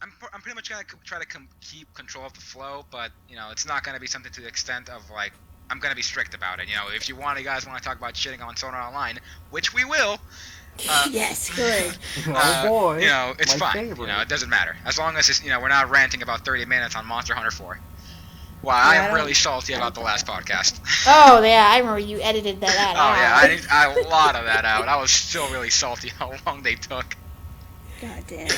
I'm pretty much gonna try to keep control of the flow, but it's not gonna be something to the extent of like I'm gonna be strict about it. If you guys want to talk about shitting on Sonar Online, which we will. Yes, good. Oh boy, it's my fine. favorite. It doesn't matter as long as we're not ranting about 30 minutes on Monster Hunter 4. Wow, I am really salty about the last podcast. Oh yeah, I remember you edited that out. Oh yeah, I need a lot of that out. I was still really salty how long they took. God damn.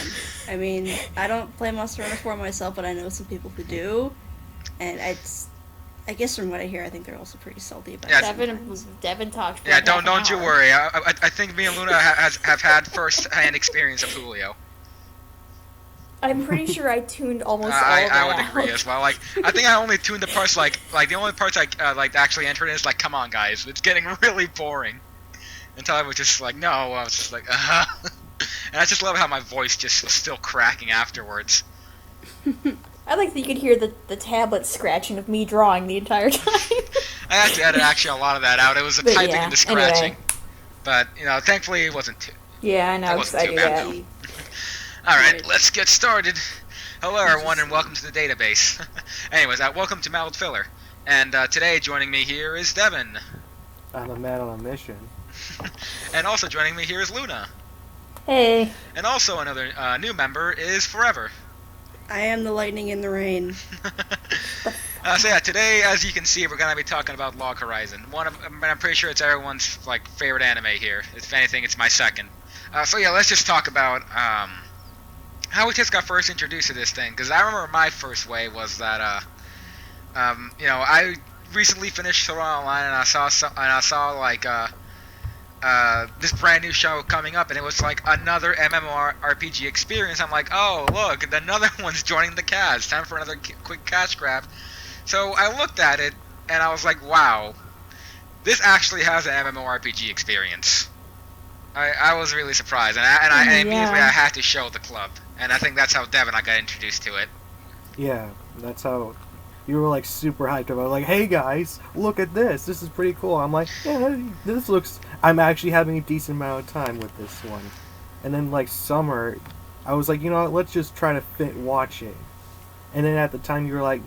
I mean, I don't play Monster Hunter 4 myself, but I know some people who do. And I guess from what I hear, I think they're also pretty salty about it. Devin talked. Yeah, don't you worry. I think me and Luna have had first-hand experience of Julio. I'm pretty sure I tuned almost all of that I would out. agree as well. Like, I think I only tuned the parts like the only parts I actually entered in is like, come on guys, it's getting really boring. Until I was just like, no, I was just like, And I just love how my voice just was still cracking afterwards. I like that you could hear the tablet scratching of me drawing the entire time. I had to edit actually a lot of that out. It was the typing and the scratching. Anyway. But, thankfully it wasn't too... Yeah, I know, because I do that. Alright, let's get started. Hello everyone and welcome to the database. Anyways, welcome to Mild Filler. And today joining me here is Devin. I'm a man on a mission. And also joining me here is Luna. Hey. And also another new member is Forever. I am the lightning in the rain. So yeah, today, as you can see, we're gonna be talking about Log Horizon. I'm pretty sure it's everyone's favorite anime here. If anything, it's my second. So yeah, let's just talk about how we just got first introduced to this thing. Because I remember my first way was that I recently finished Sword Art Online and I saw this brand new show coming up, and it was like another MMORPG experience. I'm like, oh look, another one's joining the cast. Time for another quick cash grab. So I looked at it and I was like, wow, this actually has an MMORPG experience. I was really surprised, and immediately I had to show the club, and I think that's how Dev and I got introduced to it. Yeah, that's how you were like super hyped about it. Like, hey guys, look at this. This is pretty cool. I'm like, yeah, this looks. I'm actually having a decent amount of time with this one. And then like summer, I was like, let's just try to watch it. And then at the time you were like,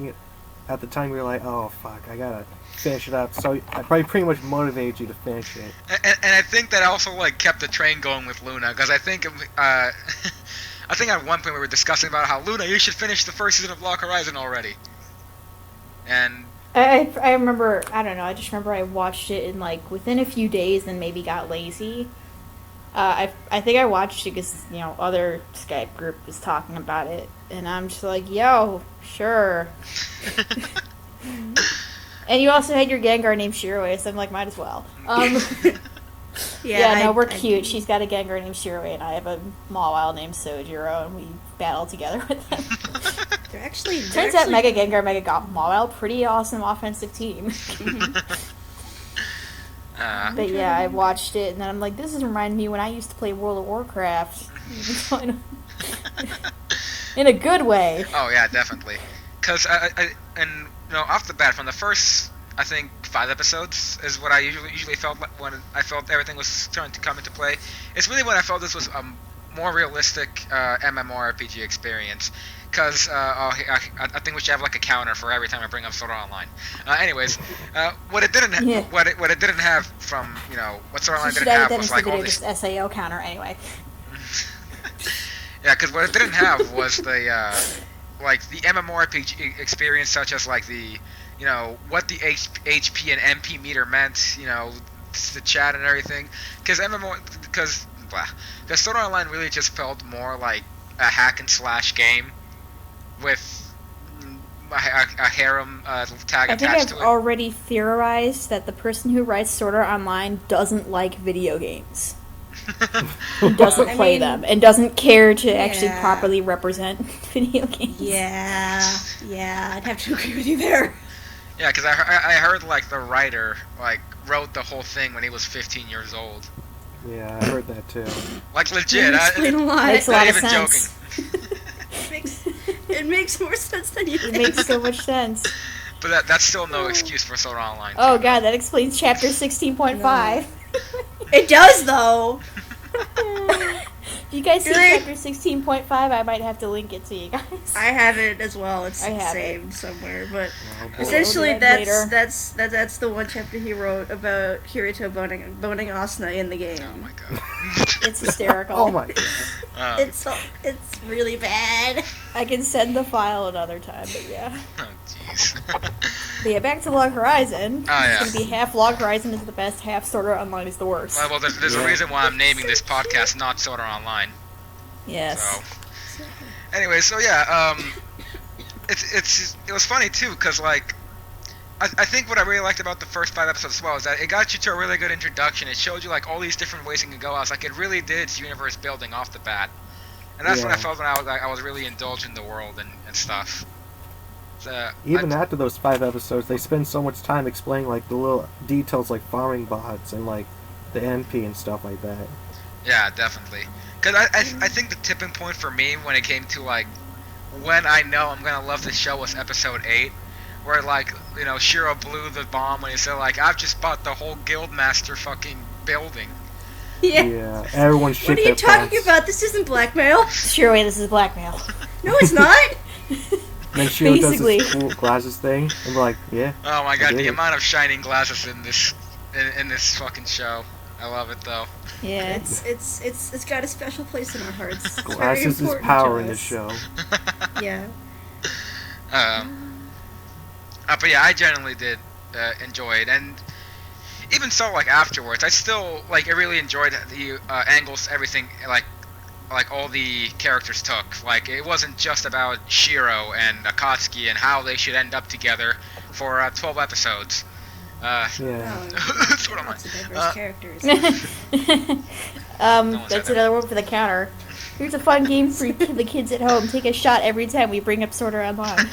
oh fuck, I gotta finish it up. So I probably pretty much motivated you to finish it. And I think that also kept the train going with Luna, because I think I think at one point we were discussing about how Luna, you should finish the first season of Log Horizon already. And I remember, I don't know, I just remember I watched it in within a few days and maybe got lazy. I think I watched it because, other Skype group was talking about it, and I'm just like, yo, sure. And you also had your Gengar named Shiroi, so I'm like, might as well. We're cute. She's got a Gengar named Shiroi, and I have a Mawile named Sojiro, and we battle together with them. Turns out Mega Gengar, Mega Mawile, pretty awesome offensive team. But yeah, I watched it, and then I'm like, this is reminding me when I used to play World of Warcraft. In a good way. Oh yeah, definitely. Because off the bat, from the first, I think 5 episodes is what I usually felt like when I felt everything was starting to come into play. It's really when I felt this was a more realistic MMORPG experience. Because I think we should have a counter for every time I bring up Sword Art Online. Anyways, what it didn't what it didn't have from what Sword Art Online didn't have was all this SAO counter anyway. Yeah, because what it didn't have was the the MMORPG experience, such as the what the HP and MP meter meant, the chat and everything. Because Sword Art Online really just felt more like a hack and slash game with a harem tag attached to it. I think I've already theorized that the person who writes Sword Art Online doesn't like video games. And doesn't play them, and doesn't care to actually properly represent video games. Yeah, I'd have to agree with you there. Yeah, because I heard the writer wrote the whole thing when he was 15 years old. Yeah, I heard that too. Legit. Explain a lot. Makes a lot of sense. Joking. It makes more sense than you think. It makes so much sense. But that's still no excuse for Sword Art Online. Oh god, that explains chapter 16.5. It does, though. If you guys see chapter 16.5, I might have to link it to you guys. I have it as well. It's saved somewhere, but essentially that's the one chapter he wrote about Kirito boning Asuna in the game. Oh my god. It's hysterical. Oh my god. It's really bad. I can send the file another time, but yeah. Oh jeez. But yeah, back to Log Horizon. Oh yeah. It's gonna be half Log Horizon is the best, half Sword Art Online is the worst. Well, there's a reason why I'm naming this podcast not Sword Art Online. Yes. So, anyway, so yeah, it was funny too, because like, I think what I really liked about the first 5 episodes as well is that it got you to a really good introduction. It showed you like all these different ways you can go. I was like, it really did its universe building off the bat, and that's when I felt when I was really indulged in the world and stuff. So, even after those 5 episodes, they spend so much time explaining like the little details like farming bots and like the NP and stuff like that. Yeah, definitely. Because I think the tipping point for me when it came to like when I know I'm gonna love this show was episode 8, where like, you know, Shiro blew the bomb when he said like, I've just bought the whole Guildmaster fucking building. Yeah. Everyone shit What are you talking about? This isn't blackmail. Shiro, this is blackmail. No, it's not. Then Shiro does this cool glasses thing, and we're like, yeah. Oh my god, the amount of shining glasses in this fucking show. I love it though. Yeah. It's got a special place in our hearts. Glasses is power in this show. Yeah. But yeah, I generally did enjoy it, and even so, like afterwards, I still like. I really enjoyed the angles, everything, like all the characters took. Like it wasn't just about Shiro and Akatsuki and how they should end up together for 12 episodes. Lots of diverse characters. That's another one for the counter. Here's a fun game for the kids at home. Take a shot every time we bring up Sword Art Online.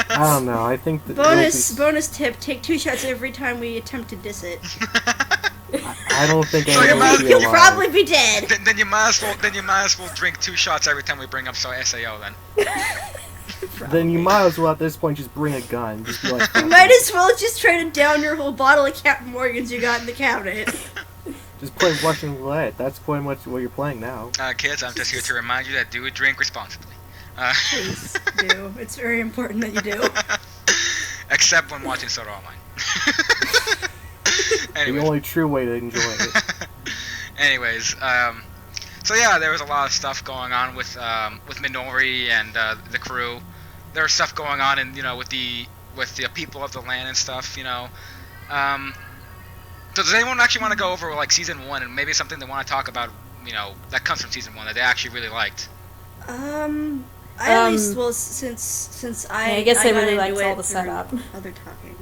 I don't know. I think that bonus tip: take 2 shots every time we attempt to diss it. I don't think you'll probably be dead. Then you might as well drink 2 shots every time we bring up SAO then. Then you might as well at this point just bring a gun. Just be like, you might as well just try to down your whole bottle of Captain Morgan's you got in the cabinet. Just play Russian roulette. That's pretty much what you're playing now. Kids, I'm just here to remind you that do drink responsibly. Please do. It's very important that you do. Except when watching Sword Art Online. The only true way to enjoy it. Anyways, so yeah, there was a lot of stuff going on with Minori and the crew. There was stuff going on, and with the people of the land and stuff. So does anyone actually want to go over like season 1 and maybe something they want to talk about? That comes from season 1 that they actually really liked. At least, well, since I guess I really liked all the setup. Other talking.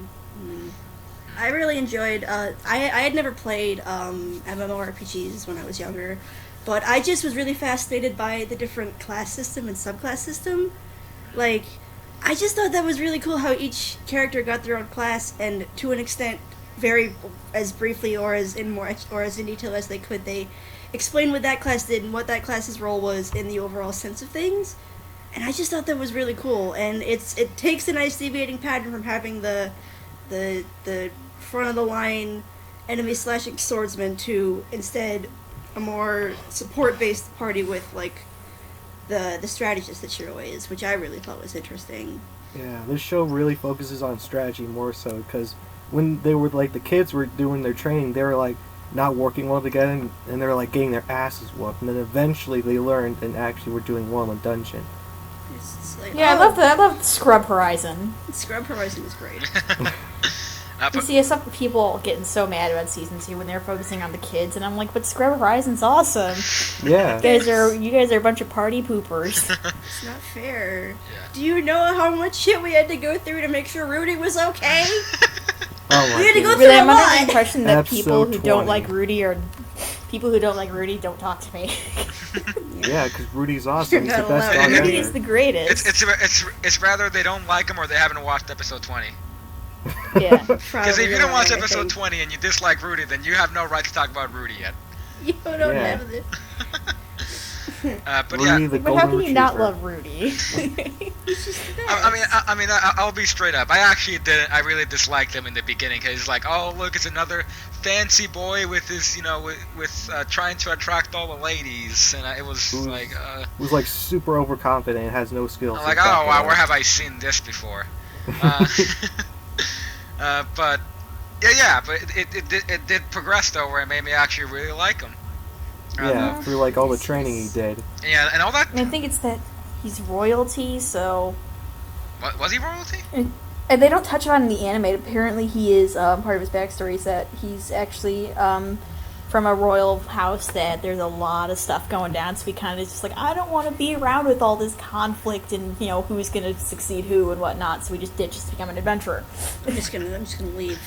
I really enjoyed. I had never played MMORPGs when I was younger, but I just was really fascinated by the different class system and subclass system. Like, I just thought that was really cool how each character got their own class, and to an extent, very as briefly or as in detail as they could, they explained what that class did and what that class's role was in the overall sense of things. And I just thought that was really cool. And it takes a nice deviating pattern from having the front of the line enemy slashing swordsman to instead a more support based party with like the strategist that Shiro is, which I really thought was interesting. Yeah, this show really focuses on strategy more so, because when they were like the kids were doing their training, they were like not working well together, and they were like getting their asses whooped, and then eventually they learned and actually were doing well in the dungeon. Like, yeah, I love Scrub Horizon. Scrub Horizon is great. You see some people getting so mad about season 2 when they're focusing on the kids, and I'm like, but Scrub Horizon's awesome. Yeah. You guys are a bunch of party poopers. It's not fair. Yeah. Do you know how much shit we had to go through to make sure Rudy was okay? We had to go through a lot. I'm under the impression that people who don't like Rudy don't talk to me. Yeah, because Rudy's awesome. He's the best dog ever. Rudy is the greatest. It's rather they don't like him or they haven't watched episode 20. Yeah. Because if you don't watch episode 20 and you dislike Rudy, then you have no right to talk about Rudy yet. You don't have it. But Rudy yeah, the But how golden can you not retriever. love Rudy? I'll be straight up. I actually didn't. I really disliked him in the beginning because he's like, oh look, it's another fancy boy with his, with trying to attract all the ladies, and it was like, Was like super overconfident and has no skills. I'm like, oh wow, where have I seen this before? But but it did progress though, where it made me actually really like him. Yeah, through like all the training he did. Yeah, and all that. I think it's that he's royalty, so... What, was he royalty? And they don't touch on it in the anime. Apparently he is, part of his backstory is that he's actually, from a royal house that there's a lot of stuff going down, so he kind of just like, I don't want to be around with all this conflict and, who's going to succeed who and whatnot, so he just ditches to become an adventurer. I'm just gonna leave.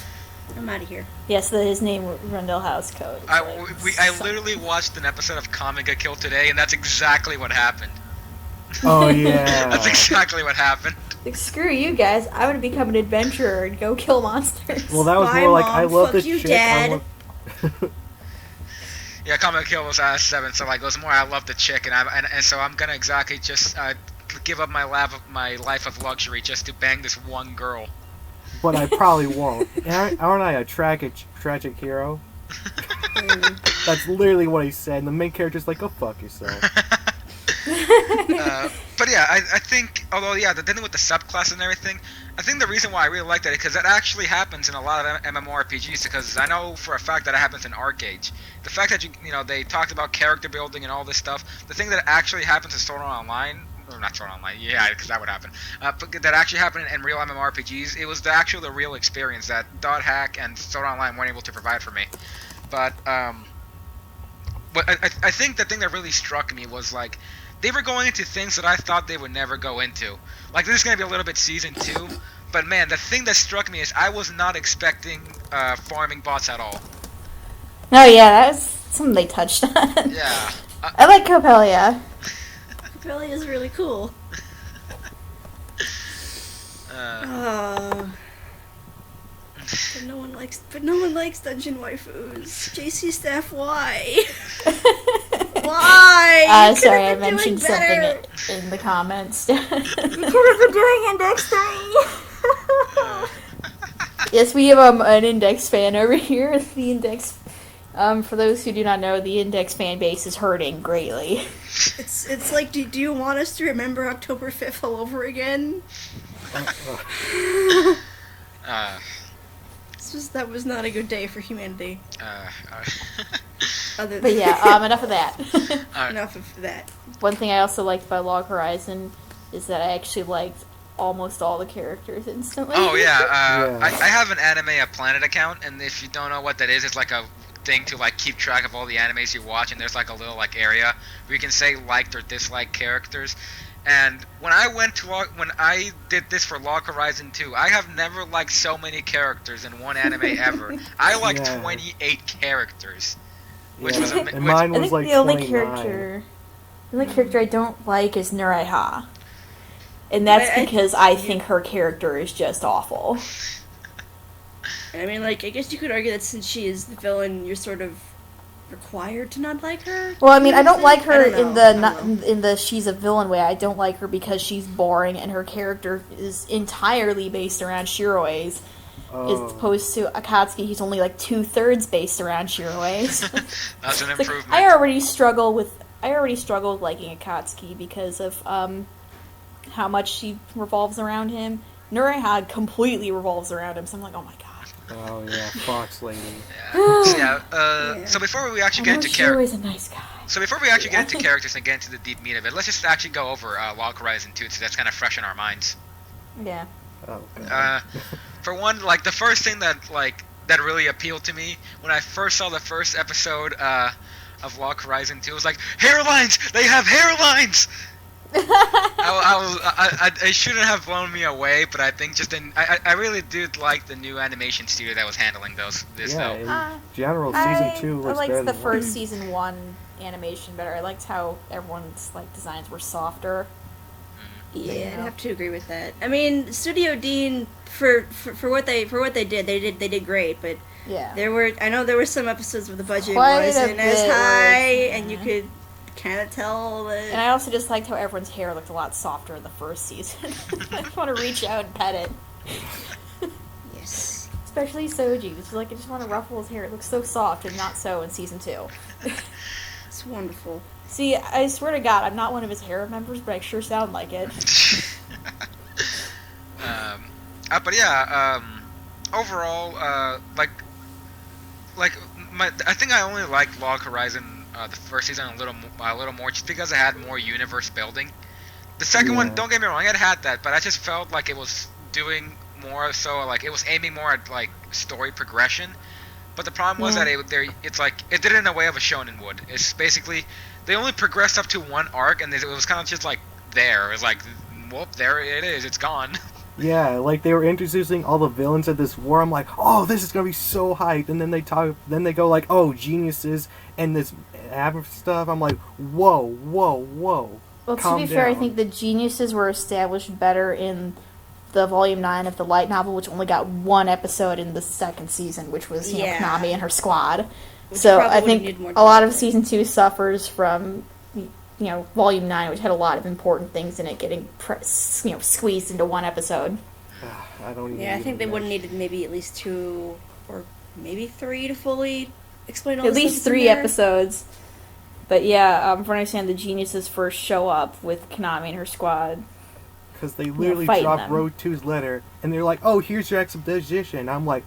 I'm out of here. Yes, his name, Rundle House Code. I literally watched an episode of Comic Got Killed today, and that's exactly what happened. Oh yeah. That's exactly what happened. Like, screw you guys, I want to become an adventurer and go kill monsters. Well, that was Bye, more like, Mom. I love Fuck this you, chick. Dad. Yeah, Comic Kill was 7, so like it was more I love the chick, and so I'm gonna exactly just give up my life of luxury just to bang this one girl. But I probably won't. Aren't I a tragic hero? That's literally what he said, and the main character's like, go fuck yourself. But yeah, I think, although yeah, the dealing with the subclass and everything, I think the reason why I really like that is because that actually happens in a lot of MMORPGs, because I know for a fact that it happens in Arcade. The fact that they talked about character building and all this stuff, the thing that actually happens in Sword Art Online, or not Sword Art Online, yeah, because that would happen, but that actually happened in real MMORPGs, it was the real experience that Dot Hack and Sword Art Online weren't able to provide for me. But I think the thing that really struck me was like, they were going into things that I thought they would never go into. Like, this is going to be a little bit Season 2, but man, the thing that struck me is I was not expecting farming bots at all. Oh yeah, that was something they touched on. Yeah. I like Copelia. Copelia is really cool. But no one likes dungeon waifus. JC staff, why? Why? Sorry, I mentioned something in the comments. You could have been doing Index 3. Yes, we have an Index fan over here. The Index, for those who do not know, the Index fan base is hurting greatly. It's like, do you want us to remember October 5th all over again? That was not a good day for humanity. But yeah, enough of that. Enough of that. One thing I also liked about Log Horizon is that I actually liked almost all the characters instantly. Oh yeah, I have an Anime Planet account, and if you don't know what that is, it's like a thing to like keep track of all the animes you watch, and there's like a little like area where you can say liked or disliked characters. And when I did this for Log Horizon 2, I have never liked so many characters in one anime ever. I liked 28 characters, which was and mine was I think like the only 29. character I don't like is Nuraiha. And that's because I think her character is just awful. I mean, like, I guess you could argue that since she is the villain, you're sort of required to not like her. Well, I mean, I don't like her in the she's a villain way. I don't like her because she's boring and her character is entirely based around Shiroe's. As opposed to Akatsuki, he's only like 2/3 based around Shiroe's. That's an improvement. Like, I already struggled liking Akatsuki because of how much she revolves around him. Nuraiha completely revolves around him, so I'm like, oh my god. Oh yeah, Fox Lady. So before we actually get into characters, a nice guy. So before we actually get into characters and get into the deep meat of it, let's just actually go over Log Horizon 2, so that's kind of fresh in our minds. Yeah. Oh, for one, like the first thing that really appealed to me when I first saw the first episode of Log Horizon 2 was like, hairlines! They have hairlines! It shouldn't have blown me away, but I think I really did like the new animation studio that was handling this. In general, season 2 was I better liked the than first one. season 1 animation better. I liked how everyone's designs were softer. Yeah, I'd have to agree with that. I mean, Studio Dean for what they did, they did great, but yeah, I know there were some episodes where the budget Quite wasn't as high, and you could can't tell that. And I also just liked how everyone's hair looked a lot softer in the first season. I just want to reach out and pet it. Yes. Especially Soji's. Like, I just want to ruffle his hair. It looks so soft, and not so in season 2. It's wonderful. See, I swear to God, I'm not one of his hair members, but I sure sound like it. But yeah, overall, I think I only liked Log Horizon the first season a little more, just because it had more universe building. The second one, don't get me wrong, it had that, but I just felt like it was doing more so, like, it was aiming more at, like, story progression. But the problem was that it's like, it did it in a way of a shonen would. It's basically, they only progressed up to one arc, and it was kind of just like, there. It was like, whoop, there it is, it's gone. Yeah, like they were introducing all the villains of this war. I'm like, oh, this is gonna be so hyped. And then they go like, oh, geniuses and this stuff. I'm like, whoa. Well, Calm to be fair, I down. think the geniuses were established better in the Volume 9 of the light novel, which only got one episode in the second season, which was Konami and her squad. Which so probably I would've think needed more a lot of development. Season 2 suffers from, Volume 9, which had a lot of important things in it getting squeezed into one episode. I don't even. Yeah, I think they would have needed maybe at least 2 or maybe 3 to fully explain all At the least stuff that's in 3 there. episodes. But yeah, from what I understand, the geniuses first show up with Konami and her squad. Because they literally fighting dropped them. Road 2's letter, and they're like, oh, here's your exposition. I'm like,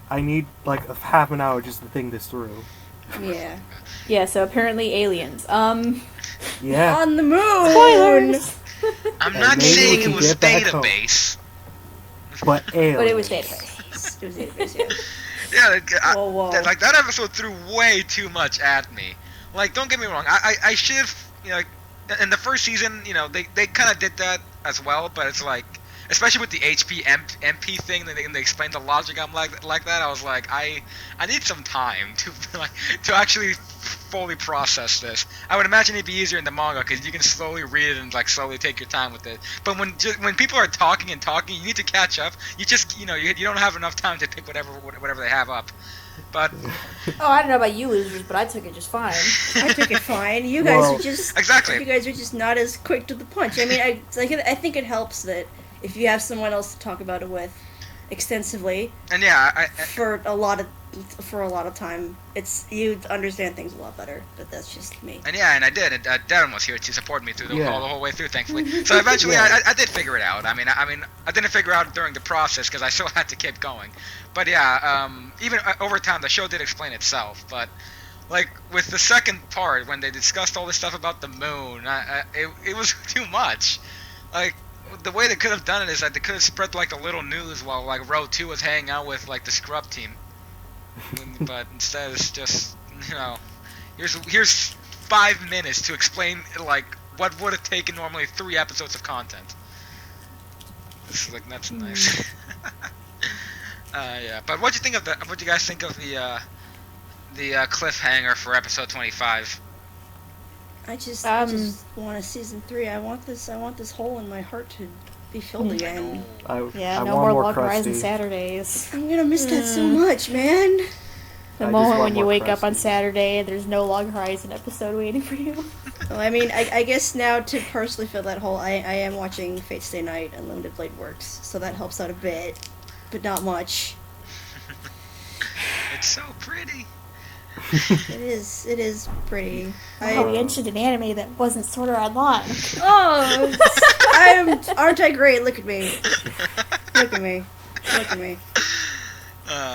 I need like a half an hour just to think this through. Yeah. Yeah, so apparently aliens. Yeah. On the moon! Spoilers! I'm And not maybe saying we it can was get back home. database. But aliens. But it was database. It was database, yeah. Yeah, like, Whoa. like that episode threw way too much at me. Like, don't get me wrong, I should have, in the first season, they kind of did that as well, but it's like, especially with the HP MP thing, they explained the logic. I'm like that. I was like, I need some time to actually fully process this. I would imagine it'd be easier in the manga because you can slowly read it and like slowly take your time with it. But when people are talking, you need to catch up. You just you don't have enough time to pick whatever they have up. But Oh, I don't know about you losers, but I took it just fine. I took it fine. You guys Well, are just exactly. You guys are just not as quick to the punch. I mean, I think it helps that if you have someone else to talk about it with extensively and yeah, for a lot of time, you understand things a lot better. But that's just me. and I did. And, Darren was here to support me through the whole way through, thankfully. So eventually, Yeah. I did figure it out. I mean, I didn't figure it out during the process because I still had to keep going. But yeah, even over time, the show did explain itself. But like with the second part, when they discussed all this stuff about the moon, it was too much. Like the way they could have done it is that they could have spread like a little news while like Row 2 was hanging out with like the scrub team. But instead, it's just here's 5 minutes to explain like what would have taken normally 3 episodes of content. It's like that's nice. Yeah, but what do you guys think of the cliffhanger for episode 25? I just want a season 3. I want this hole in my heart to be filled again. I Yeah, no want more Log Horizon Krusty. Saturdays. I'm gonna miss that so much, man. The I just moment want when you more wake up on Krusty. Saturday, there's no Log Horizon episode waiting for you. Well, I mean, I guess now to personally fill that hole, I am watching Fate Stay Night and Limited Blade Works, so that helps out a bit, but not much. It's so pretty. It is pretty. Oh, we mentioned an anime that wasn't Sword Art Online. Aren't I great? Look at me. Look at me. Look at me.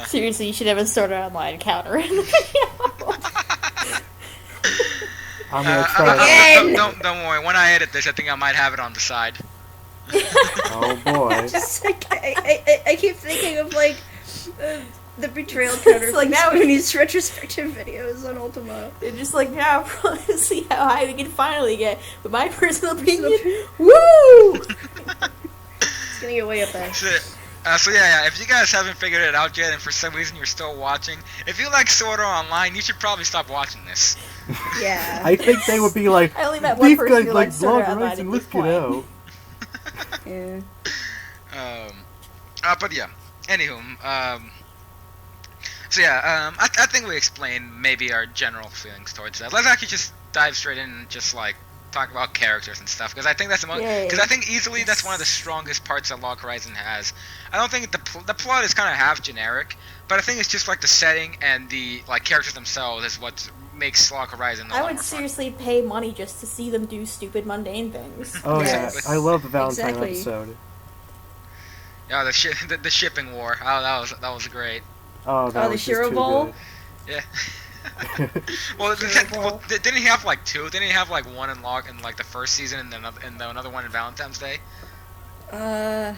Seriously, you should have a Sword Art Online counter in the video. I'm gonna try. Don't worry. When I edit this, I think I might have it on the side. Oh boy. Just like I keep thinking of like the betrayal counter It's like from now we- Spoonie's retrospective videos on Ultima. They're just like, now we'll see how high we can finally get. But my personal opinion, opinion- woo! It's gonna get way up there. So yeah, if you guys haven't figured it out yet, and for some reason you're still watching, if you like Sword Art Online, you should probably stop watching this. Yeah. I think they would be like, I only met one these person guys who like likes Sword Log Art Online Horizon, at let's this get point. out. Yeah. But yeah, anywho, so yeah, I think we explained maybe our general feelings towards that. Let's actually just dive straight in and just like talk about characters and stuff, because I think that's the most. Because I think easily that's one of the strongest parts that Log Horizon has. I don't think the plot is kind of half generic, but I think it's just like the setting and the like characters themselves is what makes Log Horizon. I would seriously pay money just to see them do stupid, mundane things. Oh yeah, I love the Valentine episode. Yeah, the shipping war. Oh, that was great. Oh, that was the Shiro Bowl. Yeah. Well, didn't he have like two? Didn't he have like one in like the first season and then another one in Valentine's Day? I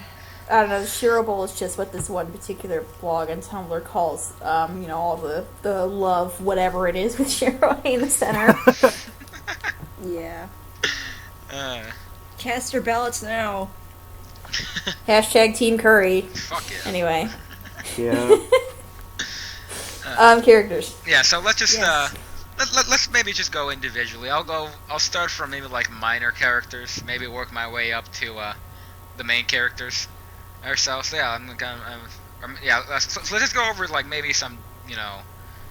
don't know. The Shiro Bowl is just what this one particular blog and Tumblr calls, all the love, whatever it is, with Shiro in the center. Yeah. Cast your ballots now. Hashtag Team Curry. Fuck yeah. Anyway. Yeah. Characters. Yeah, so let's just let's maybe just go individually. I'll start from maybe like minor characters, maybe work my way up to the main characters ourselves. So yeah, so let's just go over like maybe some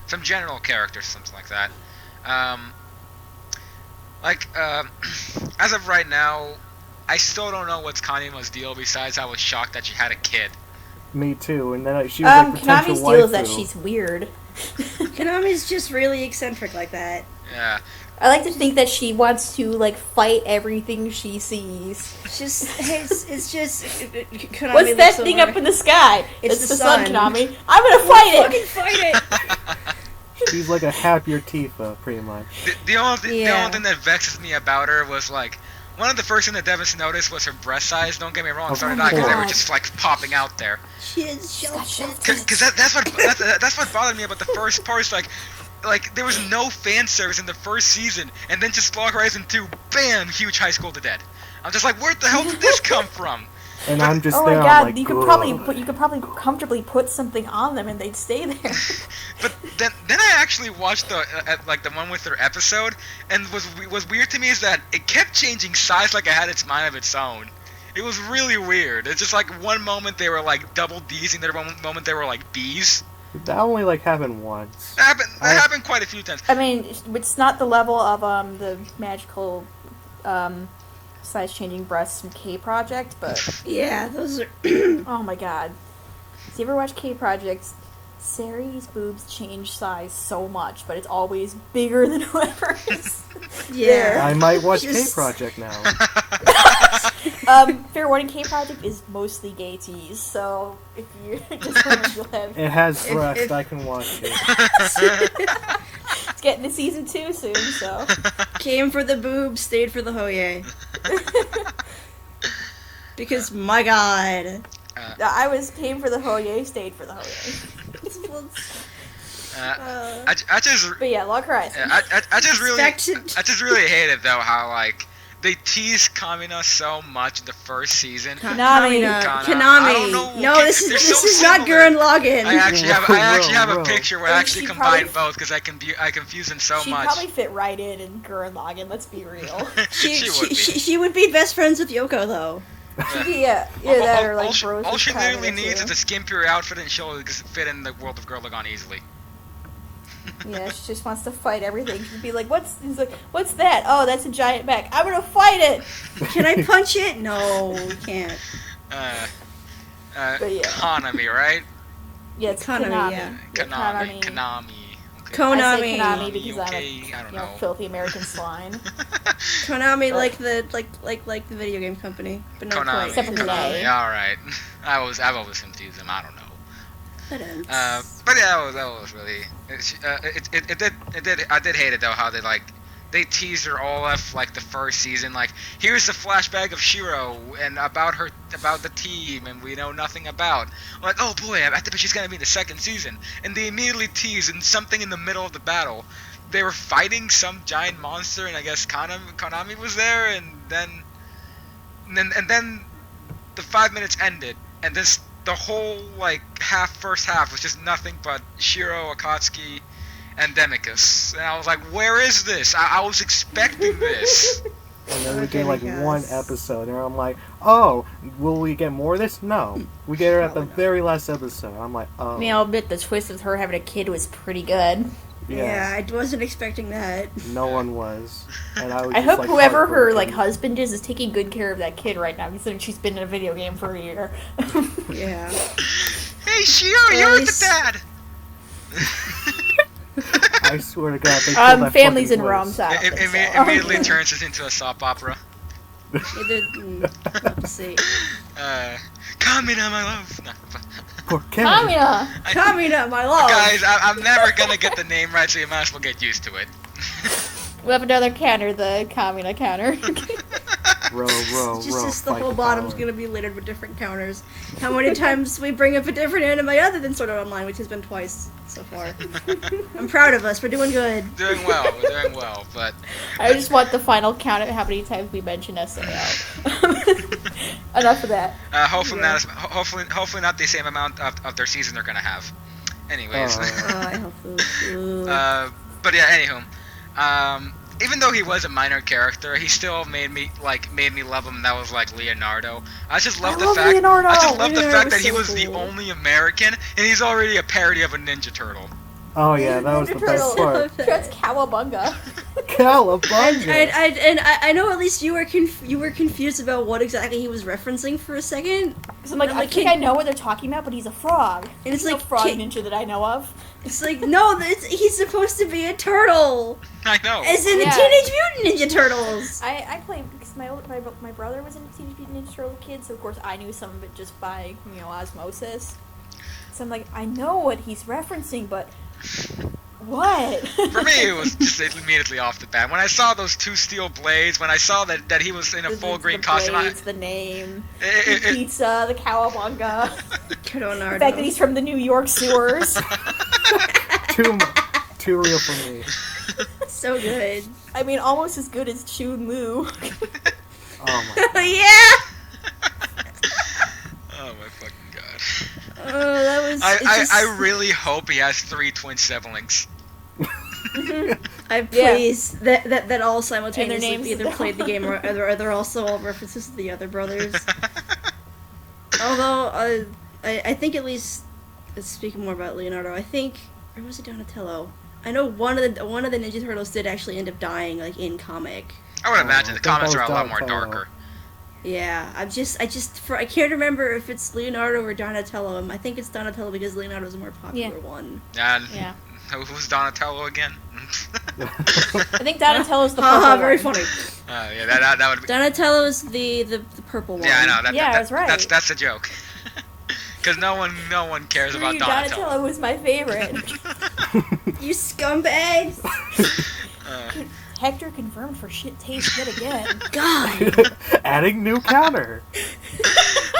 some general characters, something like that. As of right now, I still don't know what's Kanima's deal. Besides, I was shocked that she had a kid. Me too, and then she was like potential Konami's waifu. deal is that she's weird. Konami's just really eccentric like that. Yeah. I like to think that she wants to like fight everything she sees. It's just Konami. What's that thing up in the sky? It's the sun, Konami. I'm gonna fight it. Fucking fight it. She's like a happier Tifa, pretty much. The only thing that vexes me about her was like. One of the first things that Devin noticed was her breast size. Don't get me wrong, so did I, because they were just like popping out there. She is so Because that's what bothered me about the first part. Like there was no fan service in the first season, and then just Log Horizon 2, bam, huge high school to dead. I'm just like, where the hell did this come from? And I'm just oh there. my god, like, you could probably comfortably put something on them and they'd stay there. But then I actually watched the one with their episode, and was weird to me is that it kept changing size like it had its mind of its own. It was really weird. It's just like one moment they were like double D's, and the other moment they were like B's. That only like happened once. That happened quite a few times. I mean, it's not the level of the magical size-changing breasts from K-Project, but... Yeah, those are... Oh my god. So you ever watch K-Project? Sari's boobs change size so much, but it's always bigger than whoever is there. I might watch K-Project now. Fair warning, K-Project is mostly gay tees, so if you just remember It has breast, I can watch it. It's getting to season 2 soon, so... Came for the boobs, stayed for the hoye. Because, my god. I came for the hoye, stayed for the hoye. But yeah, Log Horizon. I just really hate it though how like they tease Kamina so much in the first season. Konami. No, this is not Gurren Lagann. I actually have a picture where I actually combine both because I confuse them so much. She'd probably fit right in Gurren Lagann. Let's be real. She would be best friends with Yoko though. All she literally needs is a skimpier outfit, and she'll fit in the world of Gurren Lagann easily. Yeah, she just wants to fight everything. She'd be like, He's like, what's that? Oh, that's a giant mech. I'm gonna fight it! Can I punch it? No, we can't. Konami, right? Yeah, it's Konami. Konami. Konami. I say Konami because okay, I'm a filthy American swine. Konami, like the video game company, but not Konami, quite. Except for today. All right. I've always confused them. I don't know. But yeah, that was really. I did hate it though how they teased her all of like the first season. Like here's the flashback of Shiro and about the team, and we know nothing about. I'm like, oh boy, I bet she's gonna be in the second season. And they immediately teased and something in the middle of the battle. They were fighting some giant monster, and I guess Konami was there, and then the 5 minutes ended, and the whole like first half was just nothing but Shiro, Akatsuki, and Demicus. And I was like, where is this? I was expecting this. And then we get like one episode, and I'm like, oh, will we get more of this? No. We get her at the very last episode. I'm like, oh. I mean, I'll admit the twist of her having a kid was pretty good. Yeah, I wasn't expecting that. No one was. And I was I just, hope like, whoever her heartbroken. husband is taking good care of that kid right now, considering she's been in a video game for a year. Yeah. Hey, Shio, Well, you're at the least- dad. I swear to God, they pulled that Families fucking in voice. Rome's out. It immediately turns this into a soap opera. Let's see. Kamina, my love. No, Poor Kennedy. Kamina! Kamina, my love! guys, I'm never gonna get the name right, so you might as well get used to it. We have another counter, the Kamina counter. Row, Just the fight whole the bottom's power. gonna be littered with different counters. How many times we bring up a different anime other than Sword Art Online, which has been twice so far. I'm proud of us. We're doing good. We're doing well, but I just want the final count of how many times we mention SAO. Enough of that. hopefully not the same amount of their season they're gonna have. Anyways, I hope so. but yeah, anywho, even though he was a minor character, he still made me love him. And that was like Leonardo. I just love the fact. Leonardo! I just love the Leonardo fact was that he so was the cool. only American, and he's already a parody of a Ninja Turtle. Oh yeah, that was the best part. That's Cowabunga. Cowabunga! I know at least you were confused about what exactly he was referencing for a second. Because I'm like, I think I know what they're talking about, but he's a frog. And it's There's no like, frog kid- ninja that I know of. It's like, no, he's supposed to be a turtle, I know. as in Yeah. the Teenage Mutant Ninja Turtles. I played because my brother was in Teenage Mutant Ninja Turtle kid, so of course I knew some of it just by osmosis. So I'm like, I know what he's referencing, but what? For me, it was just immediately off the bat. When I saw those two steel blades, when I saw that he was in a full green the costume, blades, the name, it- the pizza, the Cowabunga, Leonardo. the fact that he's from the New York sewers. Too real for me. So good. I mean, almost as good as Chun Mu. Oh my. Yeah. oh my fucking god. Oh, that was. I really hope he has 3 twin siblings. I please that all And simultaneously their names- either played the game or they're also all references to the other brothers. Although I think at least speaking more about Leonardo, I think, or was it Donatello? I know one of the Ninja Turtles did actually end up dying, like in comic. I would Oh, imagine I the think comics that are a was lot more Donatello. darker. Yeah, I can't remember if it's Leonardo or Donatello. I think it's Donatello because Leonardo's a more popular one. And Yeah. who's Donatello again? I think Donatello's the purple Haha, very one. funny. Yeah, that would be. Donatello is the purple one. Yeah, I know. Yeah, that's right. That's a joke. Because no one cares Screw about you, Donatello. Donatello was my favorite. You scumbags! Hector confirmed for shit taste yet again. God! Adding new counter.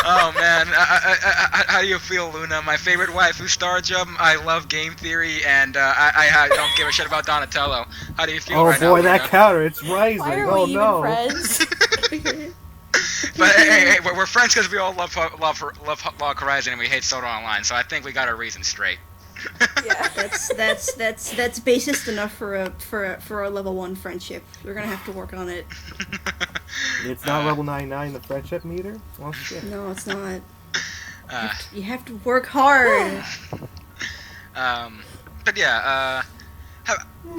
Oh man, how do you feel, Luna? My favorite waifu star job. I love game theory, and I don't give a shit about Donatello. How do you feel Oh right now, boy, that Luna? counter, it's rising. Why are Oh we no. even friends? But hey, we're friends because we all love Log Horizon and we hate Sword Art Online. So I think we got our reasons straight. Yeah. That's bassist enough for a level 1 friendship. We're gonna have to work on it. It's not level 99, the friendship meter? Well, shit. No, it's not. Uh, You have to work hard. but yeah,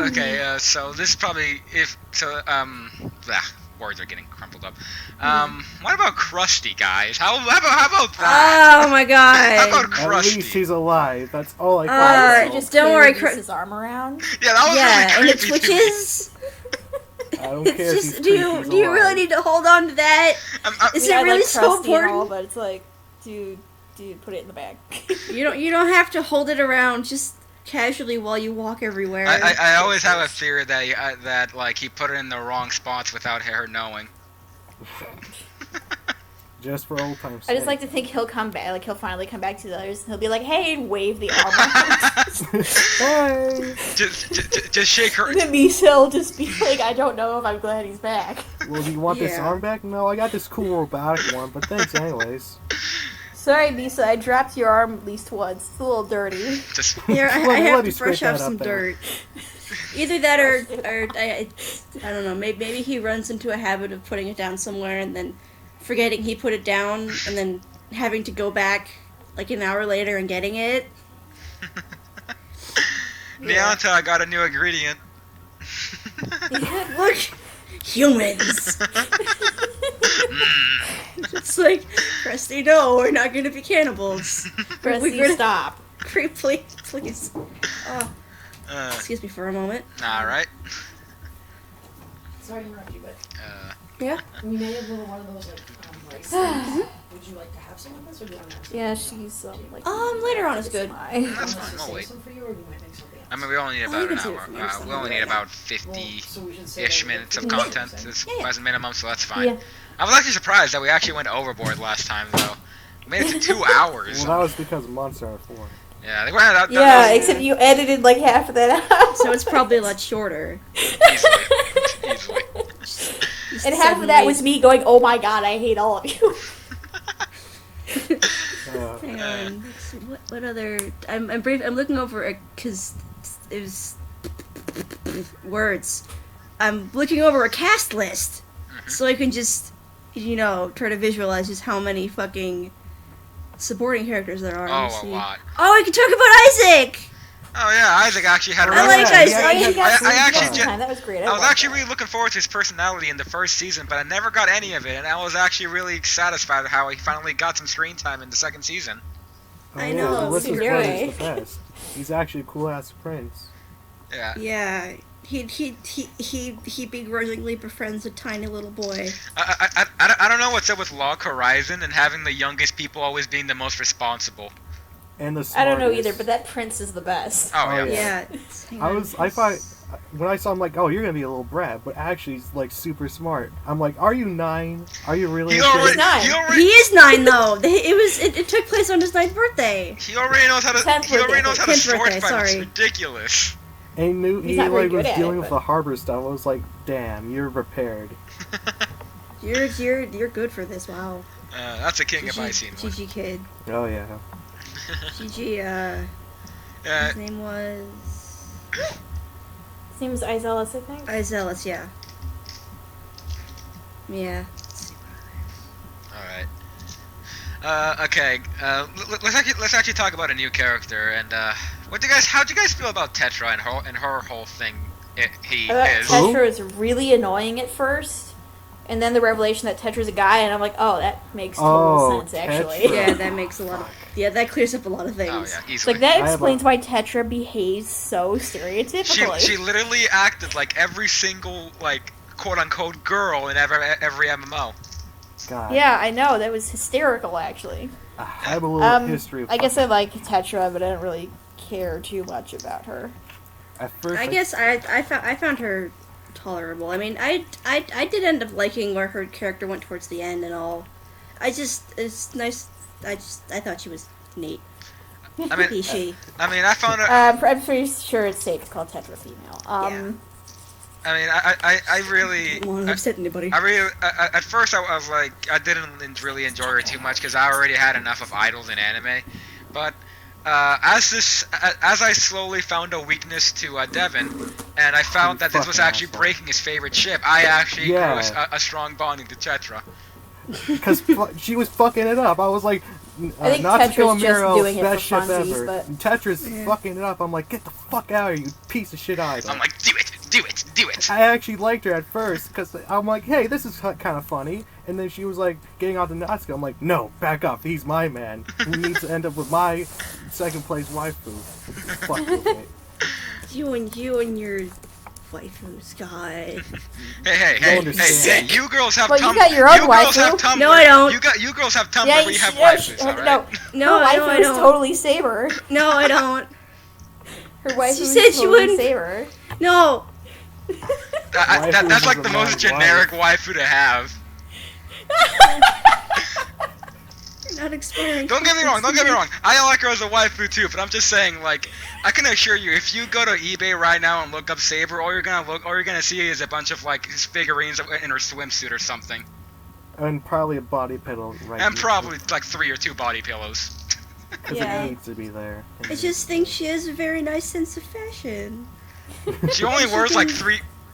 okay, so this is probably, words are getting crumpled up. What about Krusty, guys? How about that? Oh my How god. about At Krusty? least he's alive. That's all I Uh, care about. Just don't worry, carries his arm around. Yeah, that was Yeah, and really it creepy to me. twitches. I don't care if It's he's just, do you really alive. need to hold on to that? Is Yeah, it I really like so Krusty and all, important? but it's like, dude, put it in the bag. You don't have to hold it around just casually while you walk everywhere. I always have a fear that like he put it in the wrong spots without her knowing. Just for old time's I sake. just like to think he'll come back, like he'll finally come back to the others, and he'll be like, "Hey," and wave the arm around. Hey! Just shake her. And then Misa'll just be like, "I don't know if I'm glad he's back." Well, do you want this Yeah. arm back? No, I got this cool robotic one, but thanks anyways. Sorry, Misa, I dropped your arm at least once. It's a little dirty. Just Here, I Let have me to brush scrape off that some up there. dirt. Either that or I don't know. Maybe he runs into a habit of putting it down somewhere and then forgetting he put it down and then having to go back like an hour later and getting it. Neonta, I got a new ingredient. Look, humans. It's like, Krusty, no, we're not going to be cannibals. Krusty, stop. Please. Oh, excuse me for a moment. Alright. Sorry to interrupt you, but Yeah. we may have one of those rice things. Would you like to have some of this, or do you want to have some? Yeah, she's like. Later on is good. That's fine, we'll wait. Some for you, or do you might make something else? I mean, we only need Oh, about you an can save it hour. for me. We only need about So we should say 50-ish that minutes of we- content Yeah. as a minimum, so that's fine. Yeah. I was actually surprised that we actually went overboard last time, though. We made it to 2 hours. Well, that was because months are 4. Yeah, they went out. Yeah, except you edited like half of that out. So it's probably a lot shorter. Easily. And half of that was me going, "Oh my god, I hate all of you." Hang on. Let's see, what other? I'm brief. I'm looking over because it was words. I'm looking over a cast list so I can just, try to visualize just how many fucking supporting characters there are. Oh, Let's a see. lot. Oh, I can talk about Isaac. Oh yeah, Isaac actually had a I really like Isaac. Oh, yeah, he got some I actually good did- time. That was great. I was liked actually that. really looking forward to his personality in the first season, but I never got any of it, and I was actually really satisfied with how he finally got some screen time in the second season. I know, Alyssa's super prince great. is the best. He's actually a cool ass prince. Yeah. Yeah, he begrudgingly befriends a tiny little boy. I don't know what's up with Log Horizon and having the youngest people always being the most responsible. And the I smartest. don't know either, but that prince is the best. Oh, Oh, yeah. Yeah. I thought when I saw him like, oh, you're gonna be a little brat, but actually he's like super smart. I'm like, are you 9? Are you really? He a kid?" already, nine. he He already, is 9 though. It took place on his 9th birthday. he already knows how to. Tenth He already birthday. knows how to 10th sword birthday, fight. It's sorry. ridiculous. And he knew He's he not very like was good at dealing it, with but- the harbor stuff. I was like, damn, you're prepared. You're good for this. Wow. That's a King of Ice one. GG kid. Oh yeah. GG. His name was His name was Izelis, I think. Izelis. Yeah. Yeah. Alright. Okay. Let's actually talk about a new character. And how'd you guys feel about Tetra and her whole thing? He I is. thought Tetra was really annoying at first, and then the revelation that Tetra's a guy, and I'm like, oh, that makes total sense, actually. Tetra. Yeah, that makes a lot of. Yeah, that clears up a lot of things. Oh yeah, It's easily. like, that I have explains why Tetra behaves so stereotypically. She literally acted like every single like quote unquote girl in every MMO. God. Yeah, I know. That was hysterical, actually. I have a little history of I guess I like Tetra, but I don't really care too much about her. At first, I guess I found her tolerable. I mean, I did end up liking where her character went towards the end and all. It's nice. I thought she was neat. I mean, He, she. I found her. I'm pretty sure it's safe to call Tetra female. Yeah. I mean, I really. Don't want to upset anybody. At first I was like, I didn't really enjoy her too much because I already had enough of idols in anime, but as I slowly found a weakness to Devin, and I found that this was Fucking actually asshole. breaking his favorite ship, I actually grew Yeah. a strong bonding to Tetra. because she was fucking it up. I was like, I think not to kill Tetra's just Miro, doing it best for ship funsies, ever. but- And Tetra's fucking it up. I'm like, get the fuck out of here, you piece of shit idol. I'm like, do it, do it, do it. I actually liked her at first because I'm like, hey, this is kind of funny. And then she was like getting on to Natsuko. I'm like, no, back up. He's my man. He needs to end up with my second place waifu. Fuck with it. You and your waifu, guy. Hey, understand. you girls have Well, you Tumblr. got your own you girls waifu. have Tumblr. No, I don't. You girls have Tumblr, Yeah, we you have should- waifus, alright? no, No, her I waifu don't. is totally Saber. No, I don't. Her waifu She is said she totally wouldn't- Saber. No. That's like Waifus the is most a generic waifu to have. You're not expiring. Don't get me wrong. I like her as a waifu too, but I'm just saying, like, I can assure you, if you go to eBay right now and look up Saber, all you're gonna see is a bunch of like his figurines in her swimsuit or something, And probably a body pillow right and here, probably like 3 or 2 body pillows. because Yeah. it needs to be there. I just think she has a very nice sense of fashion. She only wears like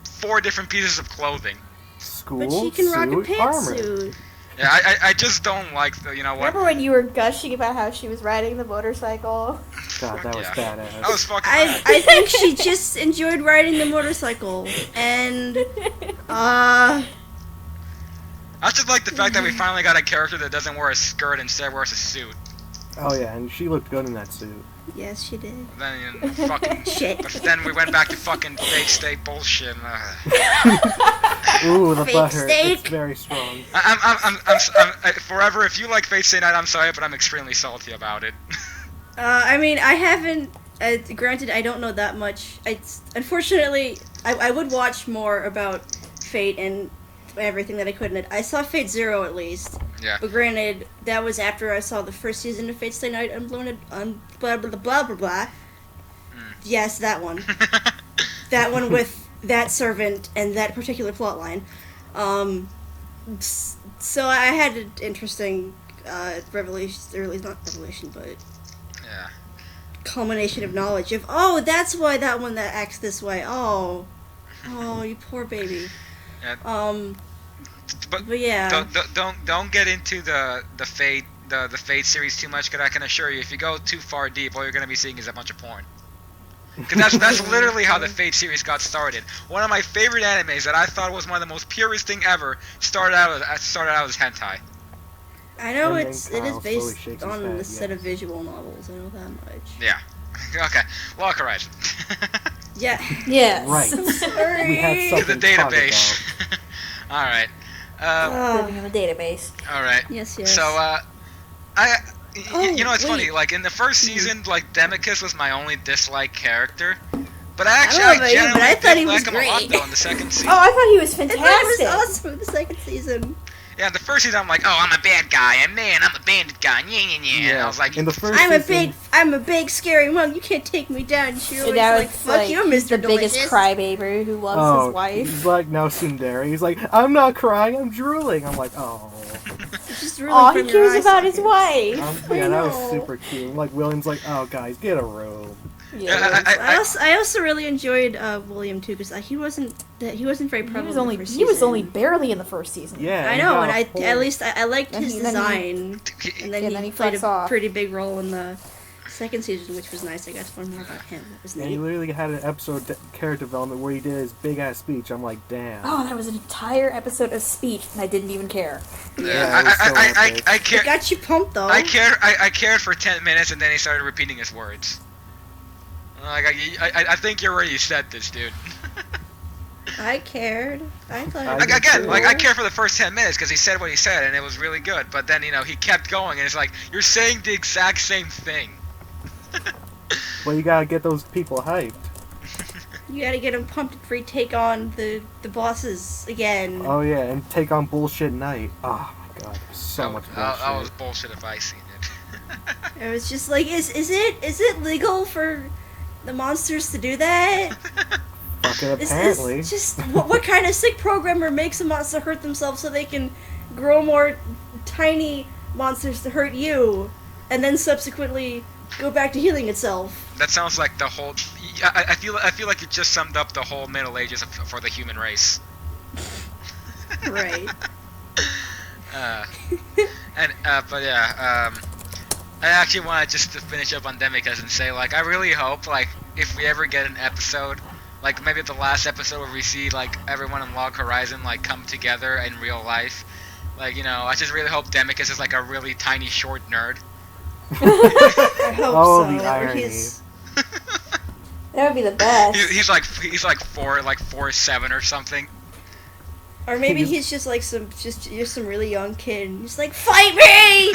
4 different pieces of clothing. School But she can rock a suit, armor. pantsuit. Yeah, I just don't like the, you know what? Remember when you were gushing about how she was riding the motorcycle? God, that was Yeah. badass. That was fucking I bad. think she just enjoyed riding the motorcycle, and I just like the fact that we finally got a character that doesn't wear a skirt, instead wears a suit. Oh yeah, and she looked good in that suit. yes, she did. Then fucking Shit. But then we went back to fucking fake state bullshit. Ooh, the Fake butthurt. steak. It's very strong. I'm forever. If you like Fate Stay Night, I'm sorry, but I'm extremely salty about it. I mean, I haven't. Granted, I don't know that much. Unfortunately, I would watch more about Fate and everything that I could in it. I saw Fate Zero at least. Yeah. But granted, that was after I saw the first season of Fate Stay Night Unblown, blah blah blah blah blah. Yes, that one. That one with that servant and that particular plotline. So I had an interesting revelation, or at least not revelation, but Yeah. culmination of knowledge of, oh, that's why that one that acts this way. Oh, you poor baby. Yeah. But yeah. Don't get into the Fate series too much, because I can assure you, if you go too far deep, all you're gonna be seeing is a bunch of porn. Because that's literally how the Fate series got started. One of my favorite animes that I thought was one of the most purest thing ever started out as hentai. I know And then it is Kyle slowly based shakes his on head, a set of yes. visual novels. I know that much. Yeah. Okay. Log Horizon. Yeah. Yes. Right. Sorry. We had To something the to talk database. All right. Living in a database. All right. Yes, yes. So, Oh, you know, it's wait. funny. Like in the first season, like Demicus was my only disliked character, but I don't know about you, genuinely but I thought he did was like him a lot great. though in the second season. Oh, I thought he was I fantastic. thought it was awesome in the second season. Yeah, the first season I'm like, oh, I'm a bad guy, and man, I'm a bandit guy, yeah. And I was like, in the first I'm a season, big scary monk. You can't take me down. And she And always now like, it's fuck you, he's Mr. the biggest Delicious. crybaby who loves his wife. he's like no tsundere. He's like, I'm not crying, I'm drooling. I'm like, oh. Just really Aw, from he your cares eye about his sockets. wife. Yeah, that was know. super cute. Like William's like, oh guys, get a robe. Yeah, I also really enjoyed William too, because he wasn't very He prevalent. was in only the first he was season. only barely in the first season. Yeah, I he know, got and a whole- at least I liked And his then he- design, and then and he then he played fucks a off. pretty big role in the second season, which was nice. I got to learn more about him. That was And he neat. literally had an episode character development where he did his big ass speech. I'm like, damn. Oh, that was an entire episode of speech, and I didn't even care. Yeah, it was so epic. I It cared. got you pumped though. I cared for 10 minutes, and then he started repeating his words. Like, I think you already said this, dude. I cared. I thought. I it Like, did was again, too. like I cool. cared for the first 10 minutes because he said what he said, and it was really good. But then, you know, he kept going, and it's like, you're saying the exact same thing. Well, you gotta get those people hyped. You gotta get him pumped before you take on the bosses again. Oh yeah, and take on bullshit night. Oh my god, so much bullshit. That was bullshit if I seen it. It was just like, is it legal for the monsters to do that? Fucking Is apparently. just what kind of sick programmer makes a monster hurt themselves so they can grow more tiny monsters to hurt you, and then subsequently go back to healing itself? That sounds like the whole. I feel like you just summed up the whole Middle Ages for the human race. Right. But yeah, I actually want just to finish up on Demicus and say, like, I really hope, like, if we ever get an episode, like maybe the last episode where we see like everyone in Log Horizon like come together in real life, like, you know, I just really hope Demicus is like a really tiny short nerd. I hope Oh, so. the Or irony. he's- That would be the best. He's like 4'7" or something. Or maybe he's just like some really young kid. And he's like, fight me!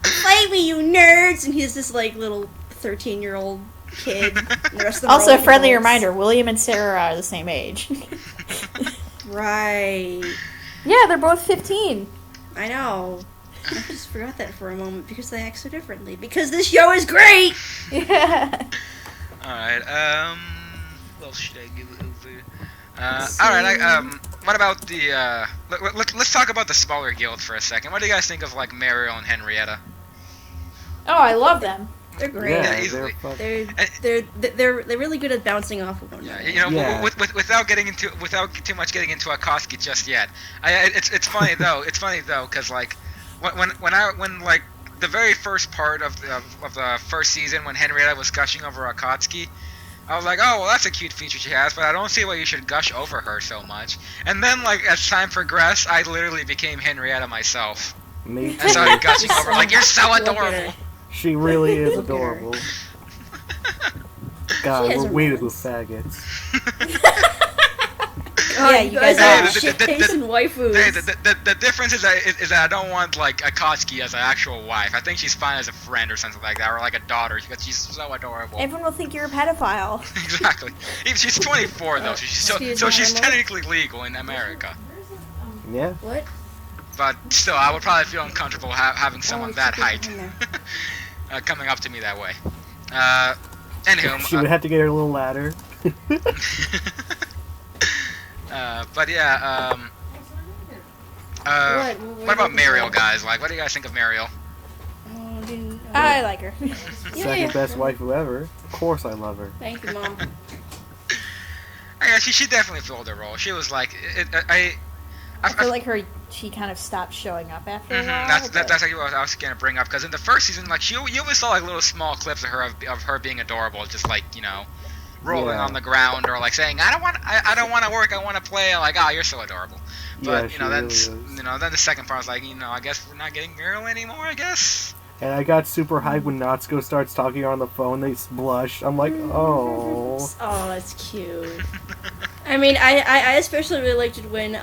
Fight me, you nerds! And he's this like little 13-year-old kid. And the rest of them are Also, all a friendly adults. reminder: William and Sarah are the same age. Right. Yeah, they're both 15. I know. I just forgot that for a moment because they act so differently. Because this show is great! Yeah. Alright, what else should I give it over? Alright, what about the, let's talk about the smaller guild for a second. What do you guys think of, like, Mariel and Henrietta? Oh, I love them. They're great. Yeah, Yeah, they're easily. fun. They're really good at bouncing off of one Yeah, another. you know, Yeah. without too much getting into Akatsuki just yet. It's funny though. It's funny though, cause like when like the very first part of the first season when Henrietta was gushing over Akatsuki, I was like, oh well, that's a cute feature she has, but I don't see why you should gush over her so much. And then like as time progressed, I literally became Henrietta myself. Me I started too. gushing over her, like you're so Look at adorable. her. She really is Look at her. adorable. She God, has we're her weirded moments. with faggots. Yeah, you guys are. are shit-facing waifus. Hey, the difference is that I don't want like Akatsuki as an actual wife. I think she's fine as a friend or something like that, or like a daughter because she's so adorable. Everyone will think you're a pedophile. Exactly. Even she's 24 though, so Excuse so me, she's Emma? technically legal in America. Yeah. What? But still, I would probably feel uncomfortable having someone Oh, that keep it height in there. coming up to me that way. Anywho, She would have to get her little ladder. but yeah, what about Mariel, guys? Like, what do you guys think of Mariel? Oh, dude. I like her. Second best waifu ever. Of course I love her. Thank you, Mom. Yeah, she definitely filled her role. She was like, I feel like she kind of stopped showing up after a while. That's but- actually what I was gonna bring up, because in the first season, like you always saw like little small clips of her being adorable, just like, you know, rolling Yeah. on the ground or like saying I don't want to work, I want to play. Like, oh, you're so adorable. But Yeah, you know, she then really is. you know, then the second part was like, you know, I guess we're not getting Girl anymore. I guess. And I got super hyped when Natsuko starts talking on the phone. They blush. I'm like, oh. Oh, that's cute. I mean, I especially really liked it when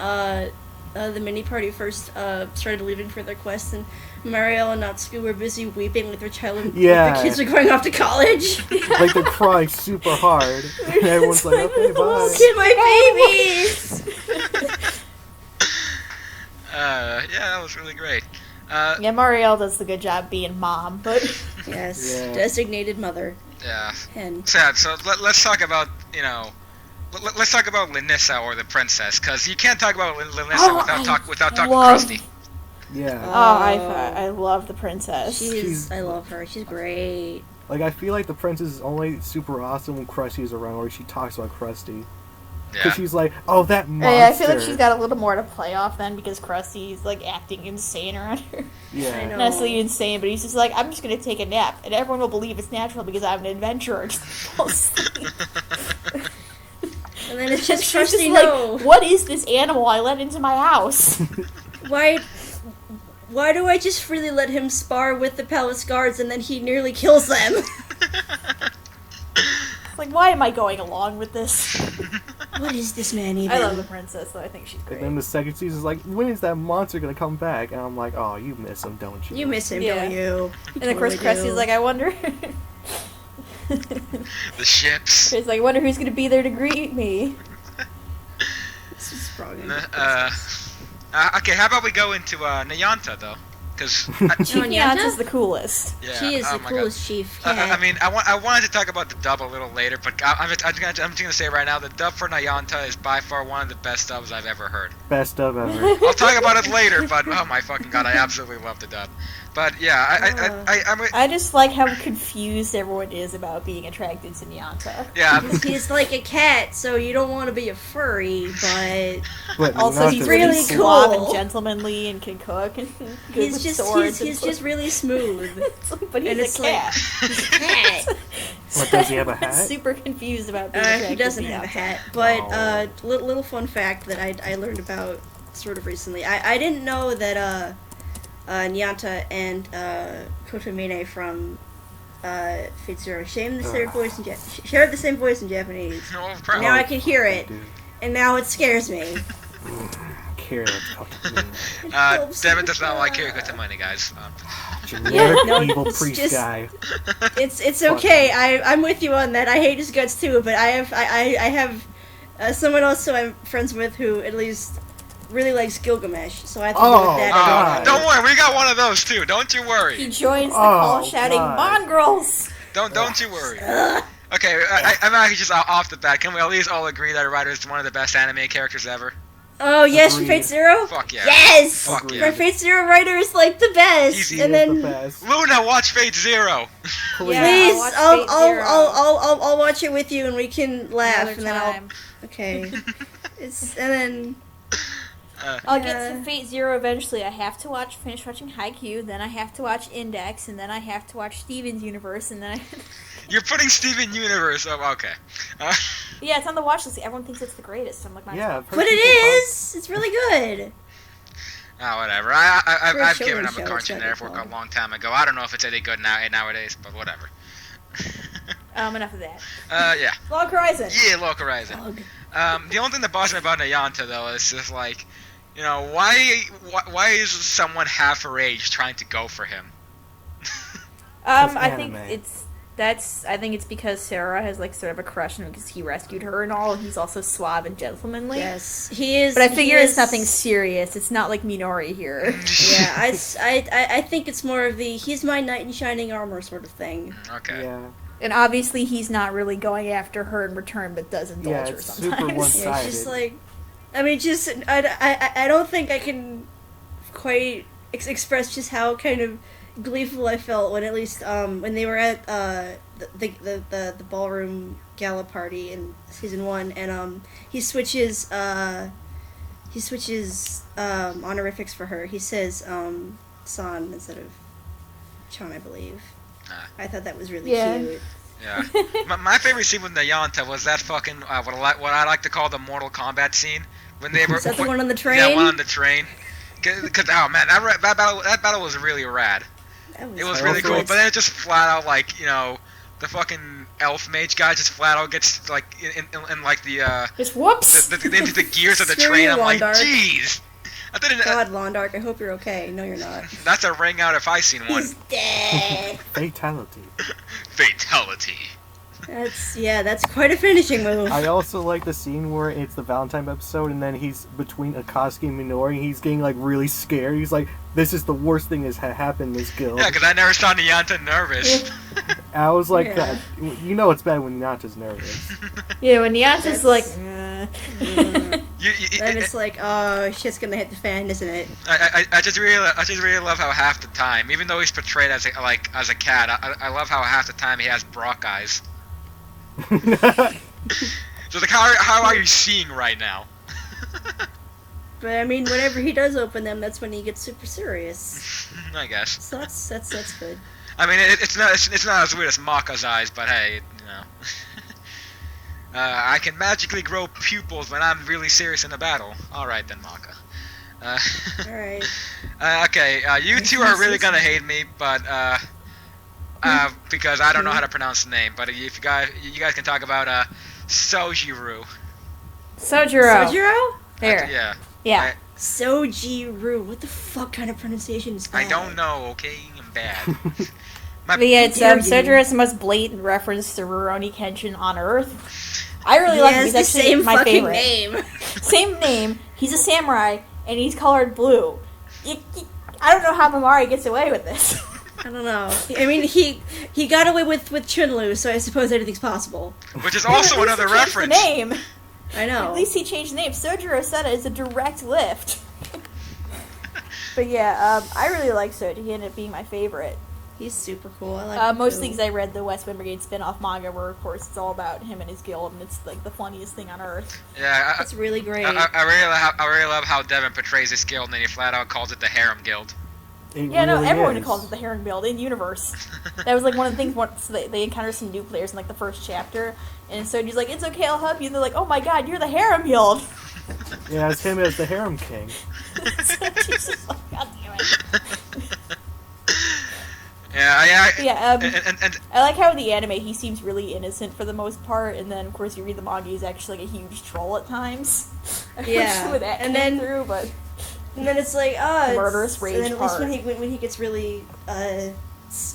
the mini party first started leaving for their quest, and Mariel and Natsuko were busy weeping like their child. Yeah. Like the kids are going off to college. Like they're crying super hard. And everyone's like, okay, bye. Look at my babies. Yeah, that was really great. Yeah, Marielle does the good job being mom, but Yes, Yeah. designated mother. Yeah. And Sad. So let's talk about, you know, let's talk about Linissa or the princess, because you can't talk about Linissa Oh, without talking love- Krusty. Yeah. I love the princess. she's I love her. She's great. Like, I feel like the princess is only super awesome when Krusty's around, or she talks about Krusty. Yeah. Because she's like, oh, that monster. Yeah, I feel like she's got a little more to play off then, because Krusty's like acting insane around her. Yeah. I know. Not necessarily insane, but he's just like, I'm just gonna take a nap, and everyone will believe it's natural because I'm an adventurer. Just fall asleep. And then it's just She's just Krusty. like, No, what is this animal I let into my house? why do I just freely let him spar with the palace guards and then he nearly kills them? Like, why am I going along with this? What is this man even? I love the princess, though. I think she's And great. then the second season is like, when is that monster gonna come back? And I'm like, oh, you miss him, don't you? You miss him, Yeah. don't you? And of course, Krusty's like, I wonder. The ships. He's like, I wonder who's gonna be there to greet me. This is strong. Okay, how about we go into Nayanta though? Because Chief Nyanta? Nyanta is the coolest. yeah, She is oh the my coolest chief. God. Yeah. I mean, I wanted to talk about the dub a little later, but I'm just gonna say right now, the dub for Nayanta is by far one of the best dubs I've ever heard. Best dub ever. I'll talk about it later, but oh my fucking god, I absolutely love the dub. But yeah, I'm I just like how confused everyone is about being attracted to Nyanta. yeah. He's like a cat, so you don't want to be a furry, but But Also, not he's to- really really suave cool. and gentlemanly and can cook and good he's with just swords. he's just really smooth. but he's and it's a like- cat. He's a cat. What, does he have a I'm hat? super confused about being attracted He doesn't to have a Nyanta. hat, but Oh. little fun fact that I learned about sort of recently. I didn't know that Nyanta and Kotomine from Fate Zero shared the same voice in Japanese. Oh, crap. Now I can hear it, Dude, and now it scares me. care about me. Devin does not like Kiriko Tamani, guys. Generic no, evil it's priest just- guy. It's okay. I'm with you on that. I hate his guts too, but I have someone else who I'm friends with who at least really likes Gilgamesh, so I have to deal Oh, with that. God. Don't worry, we got one of those too. Don't you He worry. joins the Oh, call shouting, God. Mongrels! Don't you worry. Okay, I'm actually just off the bat. Can we at least all agree that Ryder is one of the best anime characters ever? Oh yes, from Agreed. Fate Zero. Fuck yeah. Yes. Fuck Agreed. yeah. My Fate Zero writer is like the best. He's and He is then the best. Luna, watch Fate Zero. Please. Yeah. please, watch I'll Fate I'll, Zero. I'll watch it with you and we can laugh Another and then time. okay. And then I'll get Yeah. to Fate Zero eventually. I have to finish watching Haikyuu, then I have to watch Index, and then I have to watch Steven's Universe, and then You're putting Steven Universe. Oh, okay. yeah, it's on the watch list. Everyone thinks it's the greatest. I'm like, might as Yeah, well. I've heard but it people talk- is. It's really good. Oh, whatever. For a I've given children's up a show, Cartoon it's Network a better. long time ago. I don't know if it's any good nowadays, but whatever. Enough of that. Yeah. Log Horizon. Yeah, Log Horizon. Ugh. The only thing that bothers me about Nayanta, though, is just like, you know, why is someone half her age trying to go for him? I think anime. I think it's because Sarah has like sort of a crush on him because he rescued her and all, and he's also suave and gentlemanly. Yes, he is. But I figure he it's is- nothing serious. It's not like Minori here. Yeah, I think it's more of the he's my knight in shining armor sort of thing. Okay. Yeah. And obviously he's not really going after her in return, but does indulge Yeah, her it's super sometimes. one-sided. Yeah, it's just like, I mean, just I don't think I can quite express just how kind of gleeful I felt when at least when they were at the ballroom gala party in season 1, and he switches honorifics for her. He says San instead of Chan, I believe. I thought that was really Yeah. cute. Yeah. my favorite scene with Nayanta was that fucking what I like to call the Mortal Kombat scene when they were. Is that the one on the train? Yeah, one on the train. Cause oh man, that battle was really rad. It was I really also cool, like- but then it just flat out like the fucking elf mage guy just flat out gets like in like the Just whoops. into the gears of the Screw train. you, I'm like, Londark. jeez. I didn't. God, Londark, I hope you're okay. No, you're not. That's a ring out if I seen one. He's dead. Fatality. Fatality. That's quite a finishing move. I also like the scene where it's the Valentine episode, and then he's between Akatsuki and Minori, and he's getting like really scared. He's like, "This is the worst thing that's happened in this guild." Yeah, because I never saw Nayanta nervous. I was like, Yeah. you know it's bad when Nanta's nervous. Yeah, when Nyanta's That's- like, Then it's like, oh, shit's gonna hit the fan, isn't it? I just really love how half the time, even though he's portrayed as a cat, I love how half the time he has Brock eyes. So like, how are you seeing right now? But I mean, whenever he does open them, that's when he gets super serious. I guess. So that's good. I mean, it's not as weird as Maka's eyes, but hey, you know. I can magically grow pupils when I'm really serious in a battle. All right then, Maka. All right. Okay, you two are really gonna hate me, but because I don't know how to pronounce the name. But if you guys can talk about Sojiru. Sojiro. Sojiro? There. Yeah. Yeah. Sojiru. What the fuck kind of pronunciation is that? I don't know. Okay, I'm bad. But yeah, it's dare you. Sojiro is the most blatant reference to Rurouni Kenshin on Earth. I really like him. He's the actually same my fucking favorite. name. Same name. He's a samurai, and he's colored blue. I don't know how Mamari gets away with this. I don't know. I mean, he got away with Chunlu, so I suppose anything's possible. Which is At also least another he changed reference. The name. I know. At least he changed the name. Sojiro Seta is a direct lift. But yeah, I really like Soji. He ended up being my favorite. He's super cool. I like him Mostly too. because I read the West Wind Brigade spin-off manga where, of course, it's all about him and his guild, and it's like the funniest thing on Earth. Yeah, That's really great. I really love how Devin portrays his guild, and then he flat out calls it the Harem Guild. It Yeah, no, really everyone is. calls it the Herring Guild in universe. That was like one of the things once they encounter some new players in like the first chapter, and so he's like, "It's okay, I'll help you." And they're like, "Oh my God, you're the Harem Guild." Yeah, it's him as the harem king. So she's just like, God damn it. Yeah, and I like how in the anime he seems really innocent for the most part, and then of course you read the manga, he's actually like a huge troll at times. I Yeah, wish where that and came then- through, but And then it's like, it's, Murderous rage and then at least part. when he gets really,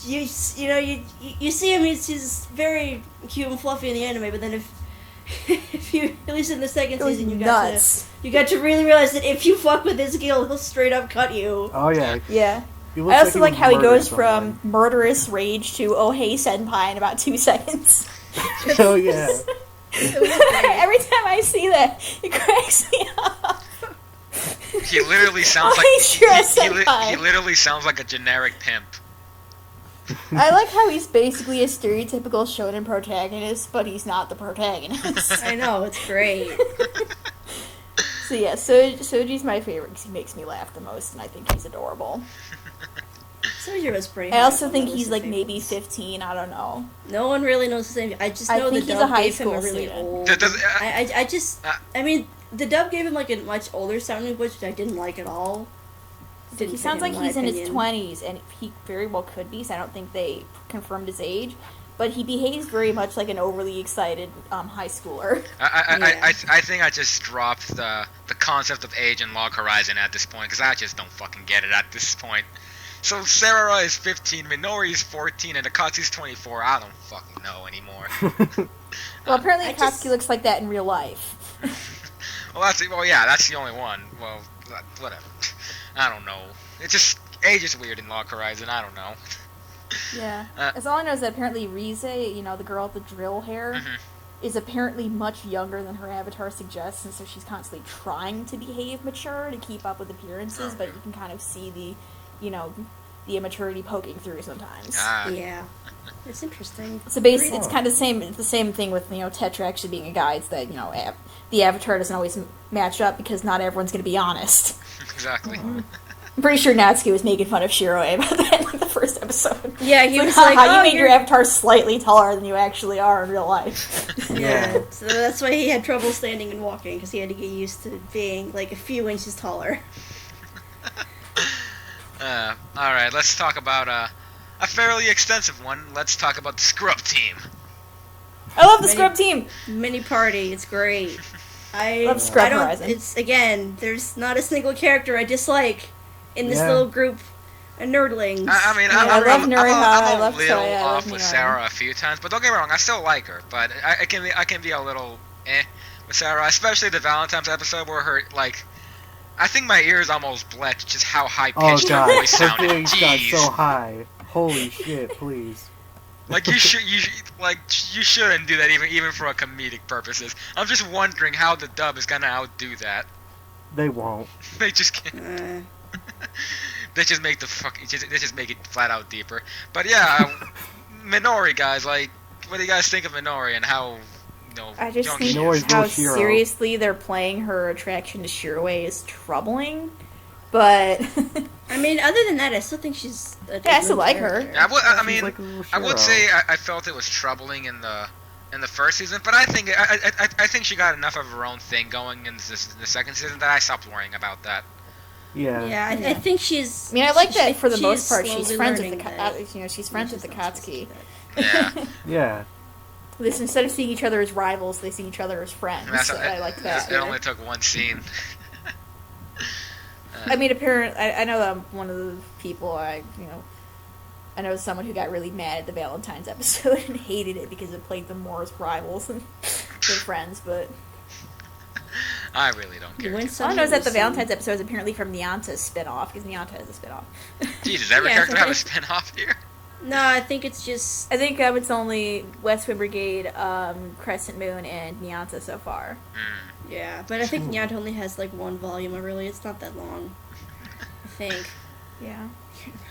you see him, he's very cute and fluffy in the anime, but then if you, at least in the second it was season, nuts. you got to really realize that if you fuck with his guild, he'll straight up cut you. Oh yeah. Yeah. He I looks also like like how he murdered goes someone. from murderous rage to oh hey senpai in about 2 seconds. Oh yeah. Every time I see that, it cracks me up. he literally sounds like he literally sounds like a generic pimp. I like how he's basically a stereotypical shonen protagonist, but he's not the protagonist. I know, it's great. So yeah, Soji's my favorite because he makes me laugh the most, and I think he's adorable. Soji was pretty. I also think he's like maybe 15. I don't know. No one really knows his name. I just know think the he's dub a high gave him a school really student. old. I mean, the dub gave him like a much older sounding voice, which I didn't like at all. He sounds like he's in his 20s, and he very well could be. So I don't think they confirmed his age. But he behaves very much like an overly excited high schooler. I think I just dropped the concept of age in Log Horizon at this point, because I just don't fucking get it at this point. So Sarah is 15, Minori is 14, and Akatsuki's 24. I don't fucking know anymore. Well, apparently Akatsuki looks like that in real life. Well, yeah, that's the only one. Well, whatever. I don't know. It's just, age is weird in Log Horizon. I don't know. Yeah. As all I know is that apparently Rize, the girl with the drill hair, is apparently much younger than her avatar suggests, and so she's constantly trying to behave mature to keep up with appearances, but you can kind of see the immaturity poking through sometimes. Yeah. It's interesting. So basically, it's kind of the same thing with, Tetra actually being a guy. It's that, the avatar doesn't always match up because not everyone's going to be honest. Exactly. I'm pretty sure Natsuki was making fun of Shiroe about that in the first episode. Yeah, he was like, how you made your avatar slightly taller than you actually are in real life. Yeah, so that's why he had trouble standing and walking, because he had to get used to being, like, a few inches taller. Alright, let's talk about a fairly extensive one. Let's talk about the Scrub Team. I love the Scrub Team! Mini party, it's great. I love Scrub Horizon. It's, again, there's not a single character I dislike in this little group of nerdlings. I love Nuriha, I love little Toya, off with Sarah a few times, but don't get me wrong, I still like her. But I can be a little with Sarah, especially the Valentine's episode where her, like, I think my ears almost bled just how high pitched her voice sounded. Her voice got so high. Holy shit! Please. Like you shouldn't do that even for a comedic purposes. I'm just wondering how the dub is gonna outdo that. They won't. They just can't. They just make they just make it flat out deeper. But yeah, Minori guys, like, what do you guys think of Minori and how? I just think how seriously they're playing her attraction to Shiroe is troubling. But I mean, other than that, I still think she's a I still like her. Yeah, I would say I felt it was troubling in the first season, but I think she got enough of her own thing going in the second season that I stopped worrying about that. Yeah. I think she's. I mean, I like that for the most part. She's friends with she's friends with the Katsuki. Yeah. Yeah. This, instead of seeing each other as rivals, they see each other as friends. So I like that. It only took one scene. I mean, apparently, I know that I'm one of the people I know someone who got really mad at the Valentine's episode and hated it because it played them more as rivals than friends, but I really don't care. All I know is that the Valentine's episode is apparently from Nyanta's spin-off, because Nyanta has a spin-off. Jesus, every character have a spin-off here? No, I think it's just... I think it's only West Wind Brigade, Crescent Moon, and Nyanta so far. Yeah, but I think Nyanta only has, like, one volume, it's not that long. I think. Yeah.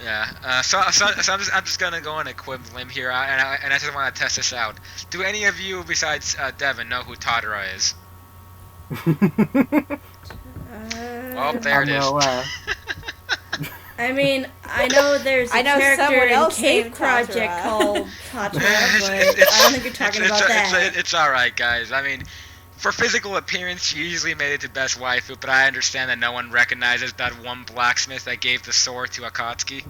Yeah, so I'm just gonna go on a quick limb here, and I just want to test this out. Do any of you, besides Devin, know who Tadara is? Well, there it is. I mean, I know there's a character in Cave Project called Tatra, but I don't think you're talking about that. It's alright, guys. I mean, for physical appearance, she usually made it to best waifu, but I understand that no one recognizes that one blacksmith that gave the sword to Akatsuki.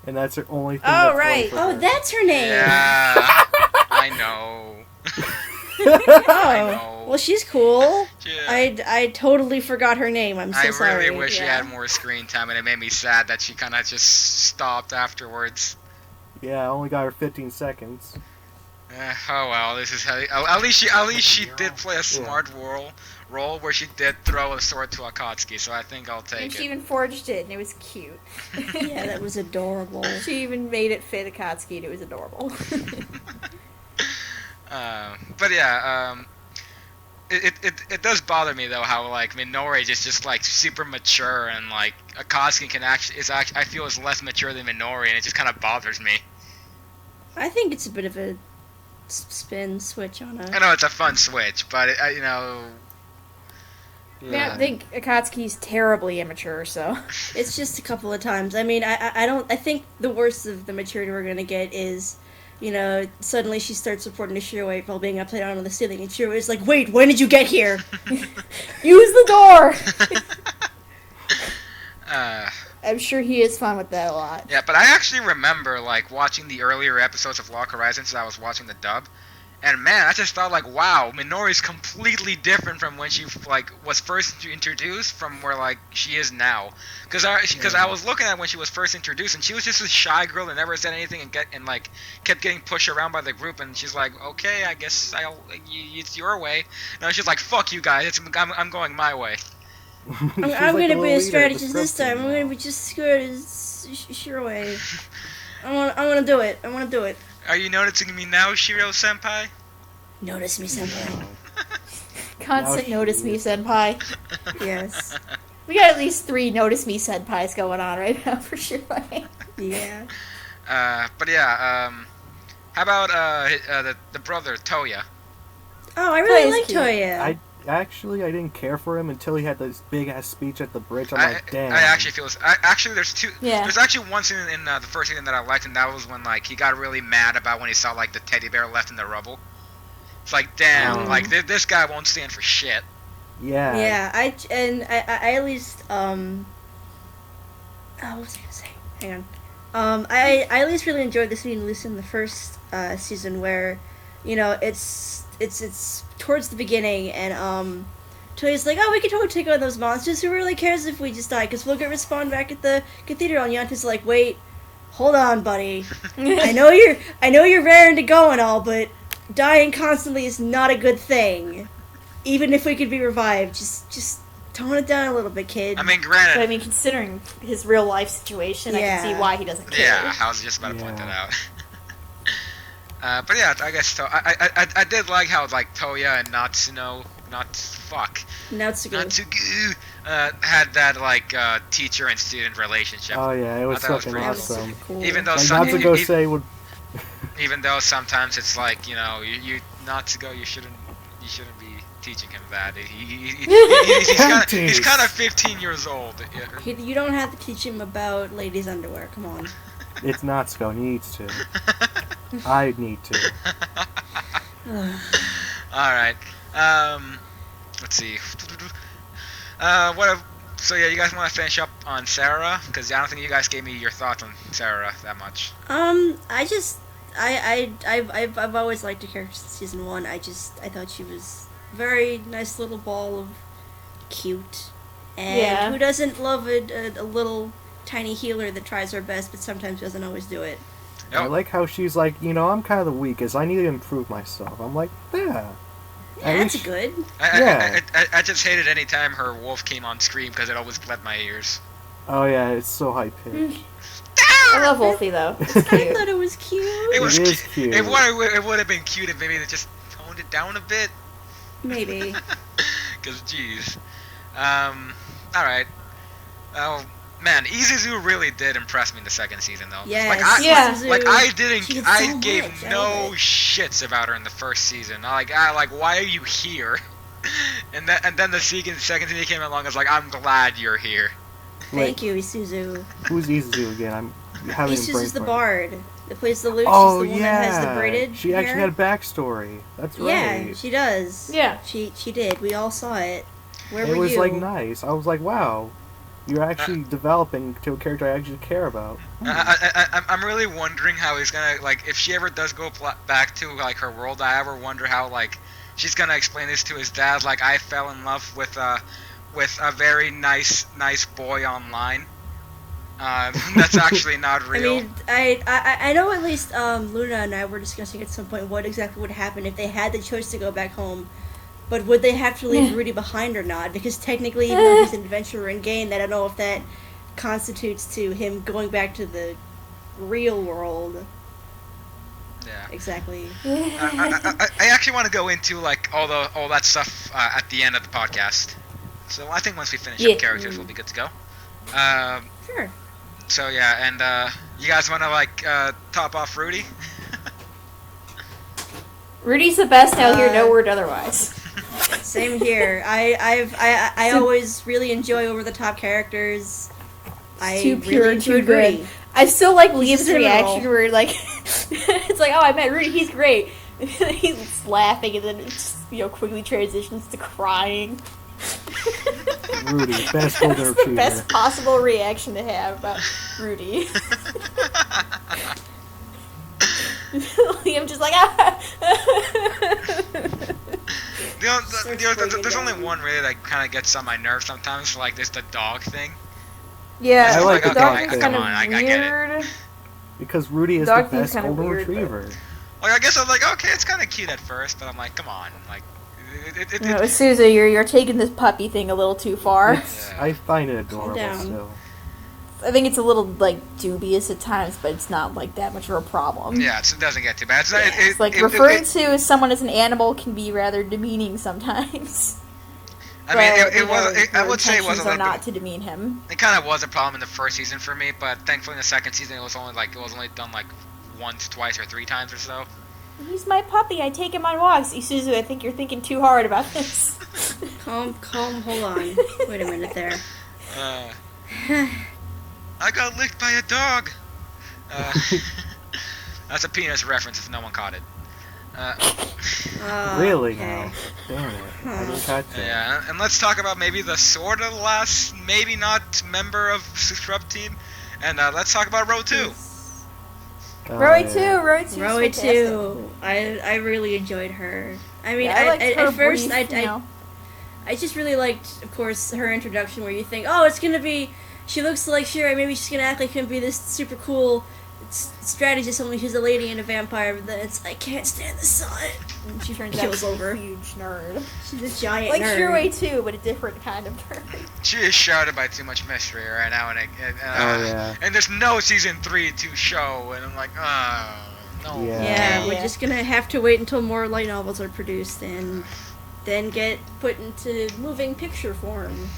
And that's her only thing. Oh, right. Oh, that's her name. Yeah, I know. I know. Well, she's cool. Yeah. I totally forgot her name. I'm so sorry. I really wish she had more screen time, and it made me sad that she kind of just stopped afterwards. Yeah, I only got her 15 seconds. Oh well, this is how. At least she did play a smart role where she did throw a sword to Akatsuki, so I think I'll take it. And she even forged it, and it was cute. Yeah, that was adorable. She even made it fit Akatsuki, and it was adorable. But yeah, it does bother me though how like Minori is just like super mature and like Akatsuki I feel is less mature than Minori, and it just kind of bothers me. I think it's a bit of a spin switch on I a. know it's a fun switch, but you know. Yeah, I think Akatsuki's terribly immature, so. It's just a couple of times. I mean, I don't. I think the worst of the maturity we're gonna get is, suddenly she starts reporting to Shiroi while being upside down on the ceiling, and Shiroi is like, "Wait, when did you get here?" Use the door! I'm sure he is fun with that a lot. Yeah, but I actually remember like watching the earlier episodes of Lock Horizon since I was watching the dub. And man, I just thought like, wow, Minori's completely different from when she like was first introduced from where like she is now. Because I was looking at when she was first introduced, and she was just a shy girl that never said anything and like kept getting pushed around by the group. And she's like, okay, I guess it's your way. And she's like, fuck you guys, I'm going my way. I'm gonna be a strategist this time. I'm gonna be just as good as Shiroi. I wanna do it. I wanna do it. Are you noticing me now, Shiro-senpai? Notice me, senpai. Constant notice me, senpai. Yes. We got at least 3 notice me, senpais going on right now, for sure. Yeah. But yeah, how about the brother, Toya? Oh, I really like cute. Toya. I didn't care for him until he had this big ass speech at the bridge. I'm like, damn. I actually feel. Actually, there's two. Yeah. There's actually one scene in the first season that I liked, and that was when like he got really mad about when he saw like the teddy bear left in the rubble. It's like, damn, like this guy won't stand for shit. Yeah. Yeah. I at least Oh, what was I gonna say? Hang on. I at least really enjoyed the scene, at least in the first season, where, it's towards the beginning, and Toya's like, oh, we can totally take on those monsters. Who really cares if we just die? Because we'll get respawned back at the cathedral. And Yanta's like, wait, hold on, buddy. I know you're raring to go and all, but dying constantly is not a good thing. Even if we could be revived, just tone it down a little bit, kid. I mean, granted. But I mean, considering his real life situation, I can see why he doesn't care. Yeah, I was just about to point that out. But yeah, I guess so. I did like how like Toya and Natsugu had that like teacher and student relationship. Oh yeah, it was fucking That was awesome. super cool. Even though even though sometimes it's like, you Natsugo, you shouldn't be teaching him that. He's kind of 15 years old. You don't have to teach him about ladies' underwear. Come on. It's Natsuko needs to. I need to. Alright. Let's see. So yeah, you guys want to finish up on Sarah? Because I don't think you guys gave me your thoughts on Sarah that much. I've always liked her character since season 1. I thought she was very nice little ball of cute. And who doesn't love a little tiny healer that tries her best but sometimes doesn't always do it. I like how she's like, I'm kind of the weakest. I need to improve myself. I'm like, yeah. That's good. I just hated any time her wolf came on screen because it always bled my ears. Oh yeah, it's so high pitched. I love Wolfie though. It's cute. I thought it was cute. It was cute. It would have been cute if maybe they just toned it down a bit. Maybe. Because jeez. Alright. Oh man, Izuzu really did impress me in the second season though. Yes. I gave no shits about her in the first season. Why are you here? and then the second season came along. I was like, I'm glad you're here. Thank you, Isuzu. Who's Izuzu again? I'm having Isuzu's the bard that plays the lute. Oh, She's the one that has the braided She actually had a backstory. That's right. Yeah, she does. Yeah. She did. We all saw it. Where were you? It was like nice. I was like, wow. You're actually developing to a character I actually care about. I'm really wondering how he's gonna, like, if she ever does go back to, like, her world, I ever wonder how, like, she's gonna explain this to his dad, like, I fell in love with a very nice boy online. That's actually not real. I mean, I know at least Luna and I were discussing at some point what exactly would happen if they had the choice to go back home. But would they have to leave Rudy behind or not? Because technically, even though he's an adventurer in game, I don't know if that constitutes to him going back to the real world. Yeah. Exactly. I actually want to go into like all that stuff at the end of the podcast. So I think once we finish up characters, we'll be good to go. Sure. So yeah, and you guys want to like top off Rudy? Rudy's the best. I'll hear no word otherwise. Same here. I always really enjoy over the top characters. Too pure, really too enjoyed good. Rudy. I still like Liam's He's seminal. reaction where like it's like, oh, I met Rudy, he's great. He's laughing and then it just, quickly transitions to crying. Rudy, best golden That's the retriever. best possible reaction to have about Rudy. Liam just like There's only one really that kind of gets on my nerves sometimes for like the dog thing. Yeah, I like the the dog dog is thing. kind of Come on, I get it. weird. Because Rudy is Dog the thing's best kinda golden weird, but- retriever. Like I guess I was like, okay, it's kind of cute at first, but I'm like, come on, like, Susan, you're taking this puppy thing a little too far. I find it adorable down. still. I think it's a little like dubious at times, but it's not like that much of a problem. yeah, it doesn't get too bad. It's like referring to someone as an animal can be rather demeaning sometimes. I mean, But, I would say it was a intentions are little not bit. to demean him. It kind of was a problem in the first season for me, but thankfully in the second season it was only done like once, twice, or 3 times or so. He's my puppy. I take him on walks. Isuzu, I think you're thinking too hard about this. Calm, hold on. Wait a minute there. I got licked by a dog. That's a penis reference if no one caught it. Really okay. now? Damn it. I didn't catch it. Yeah, and let's talk about maybe the sort of last, maybe not member of Scrub Team, and let's talk about Row 2. Oh, Roy yeah. 2, Roy 2. Roy 2. I really enjoyed her. I mean, Yeah, I liked her at first, brief, I just really liked, of course, her introduction where you think, oh, it's gonna be, she looks like Shira, maybe she's gonna act like she's gonna be this super cool strategist, only she's a lady and a vampire, but then it's, I can't stand the sun. And she turns out Kills to be over. a huge nerd. She's a giant Like nerd. Shirway 2, but a different kind of nerd. She is shrouded by too much mystery right now, yeah. and there's no season 3 to show, and I'm like, no. Yeah. Yeah, we're Yeah. just gonna have to wait until more light novels are produced and then get put into moving picture form.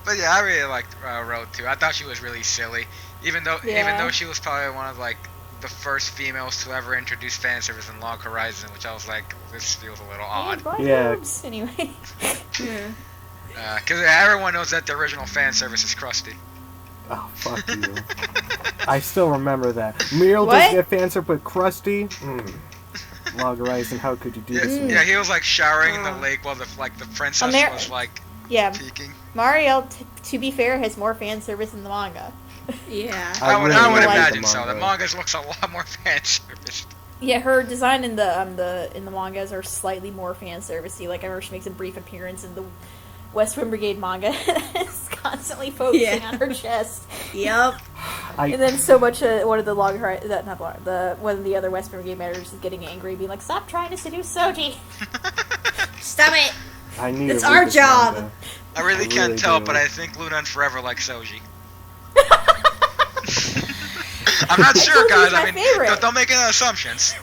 But yeah, I really liked Road 2. I thought she was really silly, even though she was probably one of like the first females to ever introduce fan service in Log Horizon, which I was like, this feels a little odd. Yeah. Anyway. Yeah. Because everyone knows that the original fan service is Krusty. Oh, fuck you. I still remember that. Muriel What? does get fancy, but Krusty? Log Horizon, how could you do this? to me? Yeah, he was like showering in the lake while the princess was like Yeah, peeking. Mario, to be fair, has more fan service in the manga. Yeah. I would really like imagine the so. The manga. mangas looks a lot more fan service. Yeah, her design in the mangas are slightly more fan servicey. Like I remember she makes a brief appearance in the West Wind Brigade manga. It's constantly focusing on her chest. Yep. And then so much one of the one of the other West Wind Brigade members is getting angry, being like, "Stop trying to seduce Soji." Stop it. I need It's to read our this job. manga. I really I can't really tell, do. but I think Luna and Forever like Soji. I'm not sure, told you guys. he's my I mean, favorite. don't make any assumptions.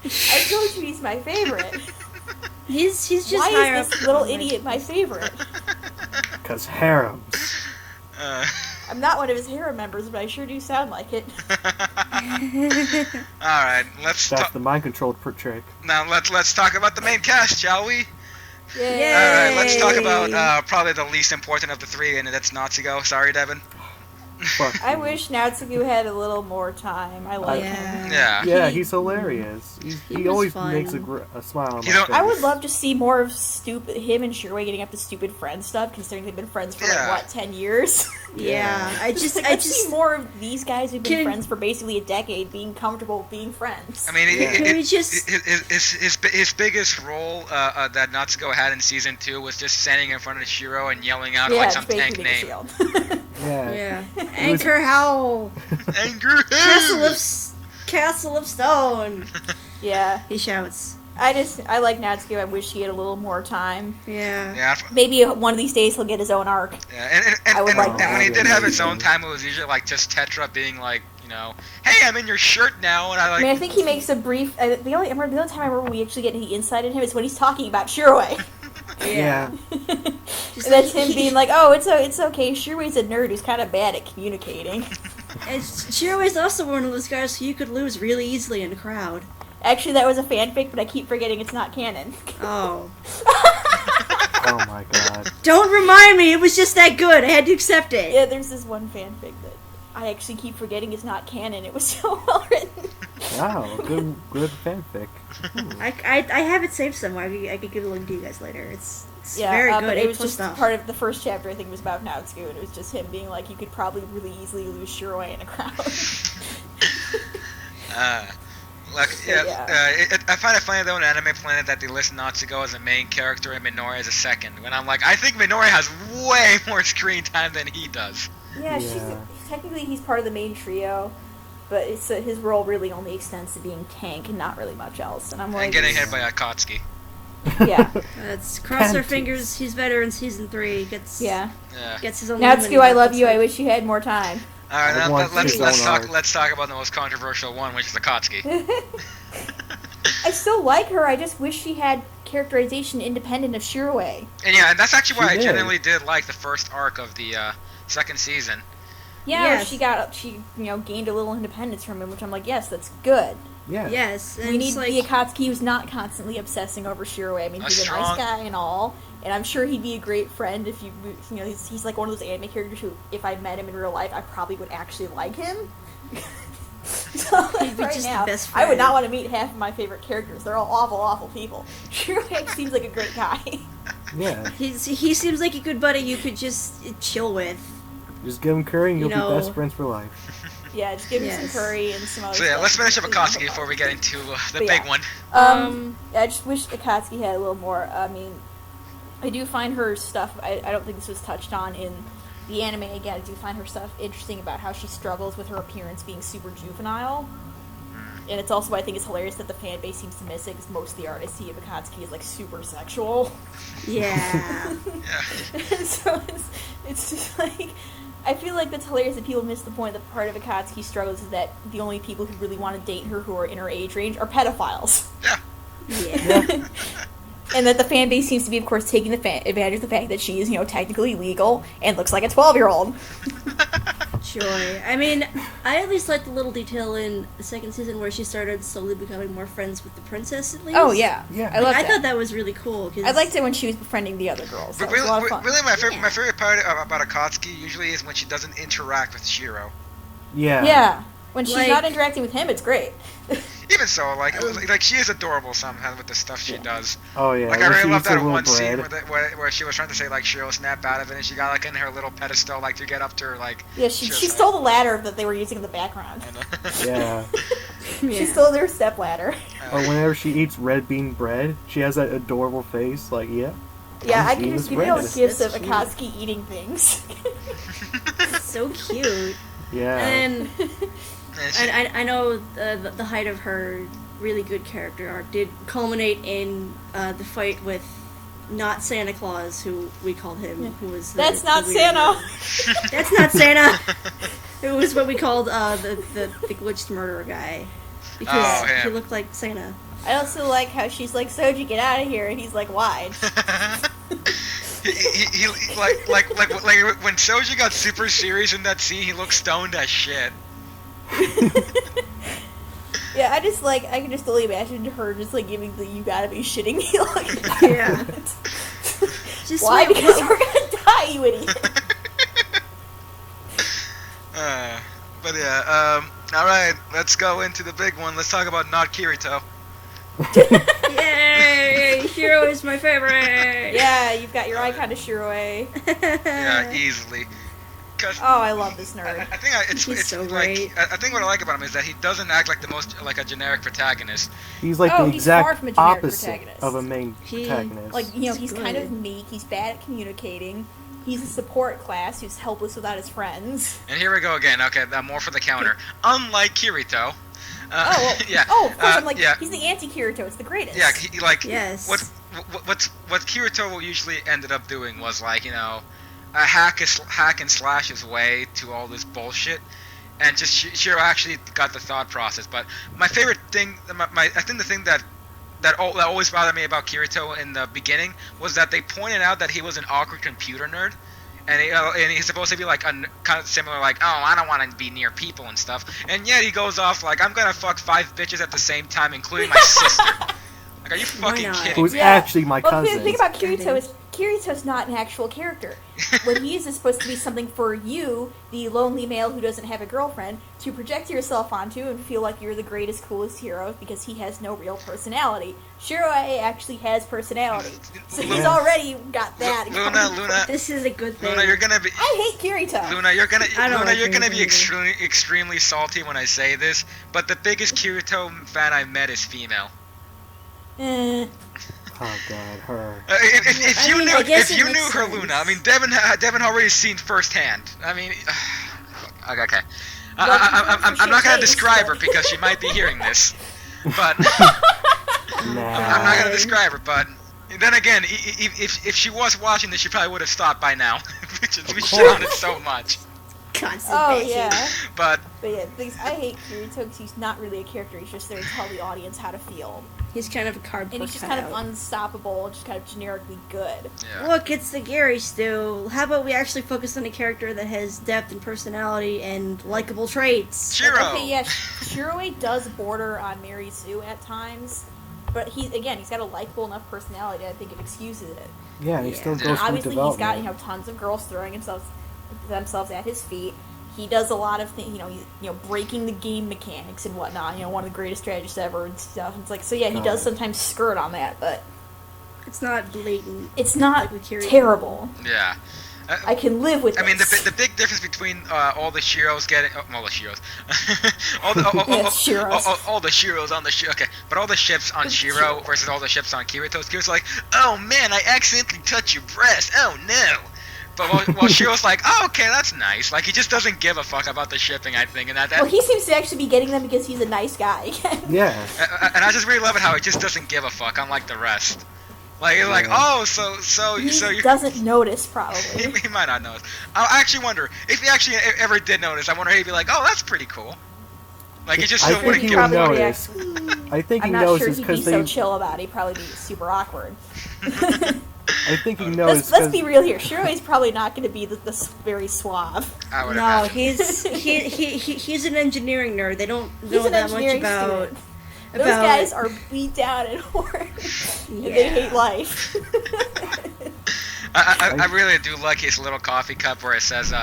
I told you he's my favorite. He's just Why higher is this up little on my- idiot my favorite? Because harems. I'm not one of his harem members, but I sure do sound like it. All right, let's That's talk. the mind control trick. Now let's talk about the main cast, shall we? Yay. All right, let's talk about probably the least important of the three, and that's Natsuko. Sorry, Devin. Fuck I you. wish Natsuku had a little more time. I like him. Yeah. Yeah, he's hilarious. He was always fun. makes a smile on You my don't- face. I would love to see more of him and Shirway getting up to stupid friend stuff, considering they've been friends for Yeah. like, what, 10 years? Yeah. I just Let's see more of these guys who've been Can- friends for basically a decade being comfortable with being friends. I mean, Yeah. Can we just- his biggest role that Natsuko had in season 2 was just standing in front of Shiro and yelling out yeah, like it's some tank basically name. Shield. Yeah. Yeah. Anchor Howl. Anger Castle of Stone. Yeah. He shouts. I like Natsuki. I wish he had a little more time. Yeah. Yeah. Maybe one of these days he'll get his own arc. Yeah, I would like that. when he did have his own Amazing. time, it was usually like just Tetra being like, hey, I'm in your shirt now, and I mean, I think he makes a brief. The only time I remember we actually get any insight in him is when he's talking about Shiroi. Yeah. Just That's like, him being like, "Oh, it's okay. Shiroi's a nerd who's kind of bad at communicating." And Shiroi's also one of those guys who you could lose really easily in a crowd. Actually, that was a fanfic, but I keep forgetting it's not canon. Oh. Oh my god. Don't remind me, it was just that good. I had to accept it. Yeah, there's this one fanfic that I actually keep forgetting is not canon. It was so well written. Wow, good fanfic. I have it saved somewhere. I could give a link to you guys later. It's Yeah, very good. but A it was plus just stuff. part of the first chapter. I think was about Naotsuku, and it was just him being like, "You could probably really easily lose Shiroi in a crowd." I find it funny though in Anime Planet that they list Natsuko as a main character and Minori as a second. When I'm like, I think Minori has way more screen time than he does. Yeah, Yeah. technically he's part of the main trio, but it's his role really only extends to being tank and not really much else. And I'm like, And getting hit by Akatsuki. yeah, Let's cross our Panties. fingers. He's better in season 3. Gets yeah. gets his own. Natsuko, I love you. I wish you had more time. All right, I now want let's his own talk. arc. Let's talk about the most controversial one, which is Akatsuki. I still like her. I just wish she had characterization independent of Shiroi. And that's actually why She I did. genuinely did like the first arc of the second season. Yeah, Yes. she gained a little independence from him, which I'm like, yes, that's good. Yeah. Yes, and We need it's like, the Akatsuki who's not constantly obsessing over Shiroi. I mean, he's a nice strong- guy and all, and I'm sure he'd be a great friend if he's like one of those anime characters who, if I met him in real life, I probably would actually like him. So, like, He'd be right just the now, best I would friend. not want to meet half of my favorite characters. They're all awful, awful people. Shiroi seems like a great guy. Yeah. he seems like a good buddy you could just chill with. Just give him curry and you'll You be know- best friends for life. Yeah, just give him Yes. some curry and some other So yeah, stuff. let's finish up Please Akatsuki don't before we get into the But big yeah. one. I just wish Akatsuki had a little more. I mean, I do find her stuff. I don't think this was touched on in the anime. Again, I do find her stuff interesting about how she struggles with her appearance being super juvenile. And it's also, I think, it's hilarious that the fan base seems to miss it because most of the art I see of Akatsuki is like super sexual. Yeah. Yeah. And so it's just like, I feel like that's hilarious that people miss the point that part of Akatsuki's struggles is that the only people who really want to date her who are in her age range are pedophiles. Yeah. Yeah. And that the fan base seems to be, of course, taking advantage of the fact that she is, technically legal and looks like a 12-year-old. Joy. I mean, I at least liked the little detail in the second season where she started slowly becoming more friends with the princess, at least. Oh, yeah. Yeah. I love I that. thought that was really cool. Cause I liked it when she was befriending the other girls. That But was a lot of fun. really, my Yeah. favorite part about Akatsuki usually is when she doesn't interact with Shiro. Yeah. Yeah. When she's Like- not interacting with him, it's great. Even so, like she is adorable somehow with the stuff she does. Oh yeah. Like I when really she love eats a that little one scene bread. where she was trying to say like Shiro snap out of it, and she got like in her little pedestal like to get up to her like. Yeah, she Shiro's stole the ladder that they were using in the background. Yeah. She stole their step ladder. Or whenever she eats red bean bread, she has that adorable face. Like, yeah. Yeah, I'm I can eating just this give you all bread. gifts of That's cute. Akatsuki eating things. So cute. Yeah. And And she- I know the height of her really good character arc did culminate in the fight with not Santa Claus, who we called him, who was the, That's not the weird Santa! one. That's not Santa. It was what we called the glitched murderer guy because Oh, yeah. he looked like Santa. I also like how she's like, Soji, get out of here, and he's like, why? he like when Soji got super serious in that scene, he looked stoned as shit. Yeah, I can just only imagine her just like giving the "you gotta be shitting me" look. Yeah. Just Why? wait, Because what- we're gonna die, you idiot. But yeah, all right, let's go into the big one. Let's talk about not Kirito. Yay! Hero is my favorite. Yeah, you've got your icon to Shiroi. Yeah, easily. 'Cause Oh, I love this nerd. I think it's He's so like great. I think what I like about him is that he doesn't act like the most like a generic protagonist. He's like Oh, the he's far exact from a generic opposite protagonist. of a main He- protagonist. Like, He's he's good. kind of meek, he's bad at communicating, he's a support class who's helpless without his friends. And here we go again. Okay, more for the counter. Unlike Kirito, Yeah. Oh, of course. I'm like, yeah. he's the anti-Kirito. It's the greatest. Yeah, he, like Yes. what Kirito usually ended up doing was like, you know, a hack and slash his way to all this bullshit, and just Shiro actually got the thought process. But my favorite thing, I think the thing that always bothered me about Kirito in the beginning was that they pointed out that he was an awkward computer nerd. And he's supposed to be like kind of similar, like, oh, I don't want to be near people and stuff. And yet he goes off like, I'm gonna fuck 5 bitches at the same time, including my sister. Like, are you fucking not? kidding Who's me? actually my Well, cousin. the thing about Kirito is Kirito's not an actual character. What he is supposed to be something for you, the lonely male who doesn't have a girlfriend, to project yourself onto and feel like you're the greatest, coolest hero because he has no real personality. Shiro actually has personality, so he's already got that. Luna, This is a good thing. Luna, you're gonna be. I hate Kirito. Luna, you're gonna be Kirito extremely salty when I say this, but the biggest Kirito fan I've met is female. Eh. Oh god, her. If you guess it knew makes her, sense. Luna, I mean, Devin already seen firsthand. I mean, okay. Well, I'm not gonna taste, describe her but- because she might be hearing this, but Nah. I'm not gonna describe her. But then again, if she was watching this, she probably would have stopped by now, which is we shit on it so much. Constant Oh bashing. yeah. But But yeah, I hate Kirito because he's not really a character. He's just there to tell the audience how to feel, He's kind of a cardboard and he's just cutout. kind of unstoppable, just kind of generically good. yeah. Look, it's the Gary Stew. How about we actually focus on a character that has depth and personality and likable traits? Shiro. Okay, yeah, Shiroi does border on Mary Sue at times, but he's got a likable enough personality. I think it excuses it. Yeah, he Yeah. still And goes through Obviously, he's got development. tons of girls throwing themselves at his feet. He does a lot of things, breaking the game mechanics and whatnot. One of the greatest strategists ever and stuff. It's like, so yeah, he does God. sometimes skirt on that, but It's not blatant. it's not Like with Kirito. terrible. Yeah. I can live with. I mean, this. the big difference between all the Shiros getting all the Shiros, Yes, Shiros. all the Shiros on the ship. Okay, but all the ships on Shiro versus all the ships on Kirito. Kirito's like, oh man, I accidentally touched your breast. Oh no. But while Shiro's like, oh okay, that's nice. Like he just doesn't give a fuck about the shipping. I think, and that. Well, he seems to actually be getting them because he's a nice guy. Yeah. And I just really love it how he just doesn't give a fuck, unlike the rest. Like he's like, Yeah. oh, so he you. doesn't notice, probably. He might not notice. I actually wonder if he actually ever did notice. I wonder if he'd be like, "Oh, that's pretty cool." Like he just I still think wouldn't he give. would Probably notice. I think he I'm not knows sure it's he'd be because so they. chill about it. He'd probably be super awkward. I think he knows. Let's be real here. Shiroi's probably not going to be this very suave. I would No, imagine. he's an engineering nerd. They don't He's know an that much engineering about. student. Those guys are beat down and horny. And they Yeah. hate life. I really do like his little coffee cup where it says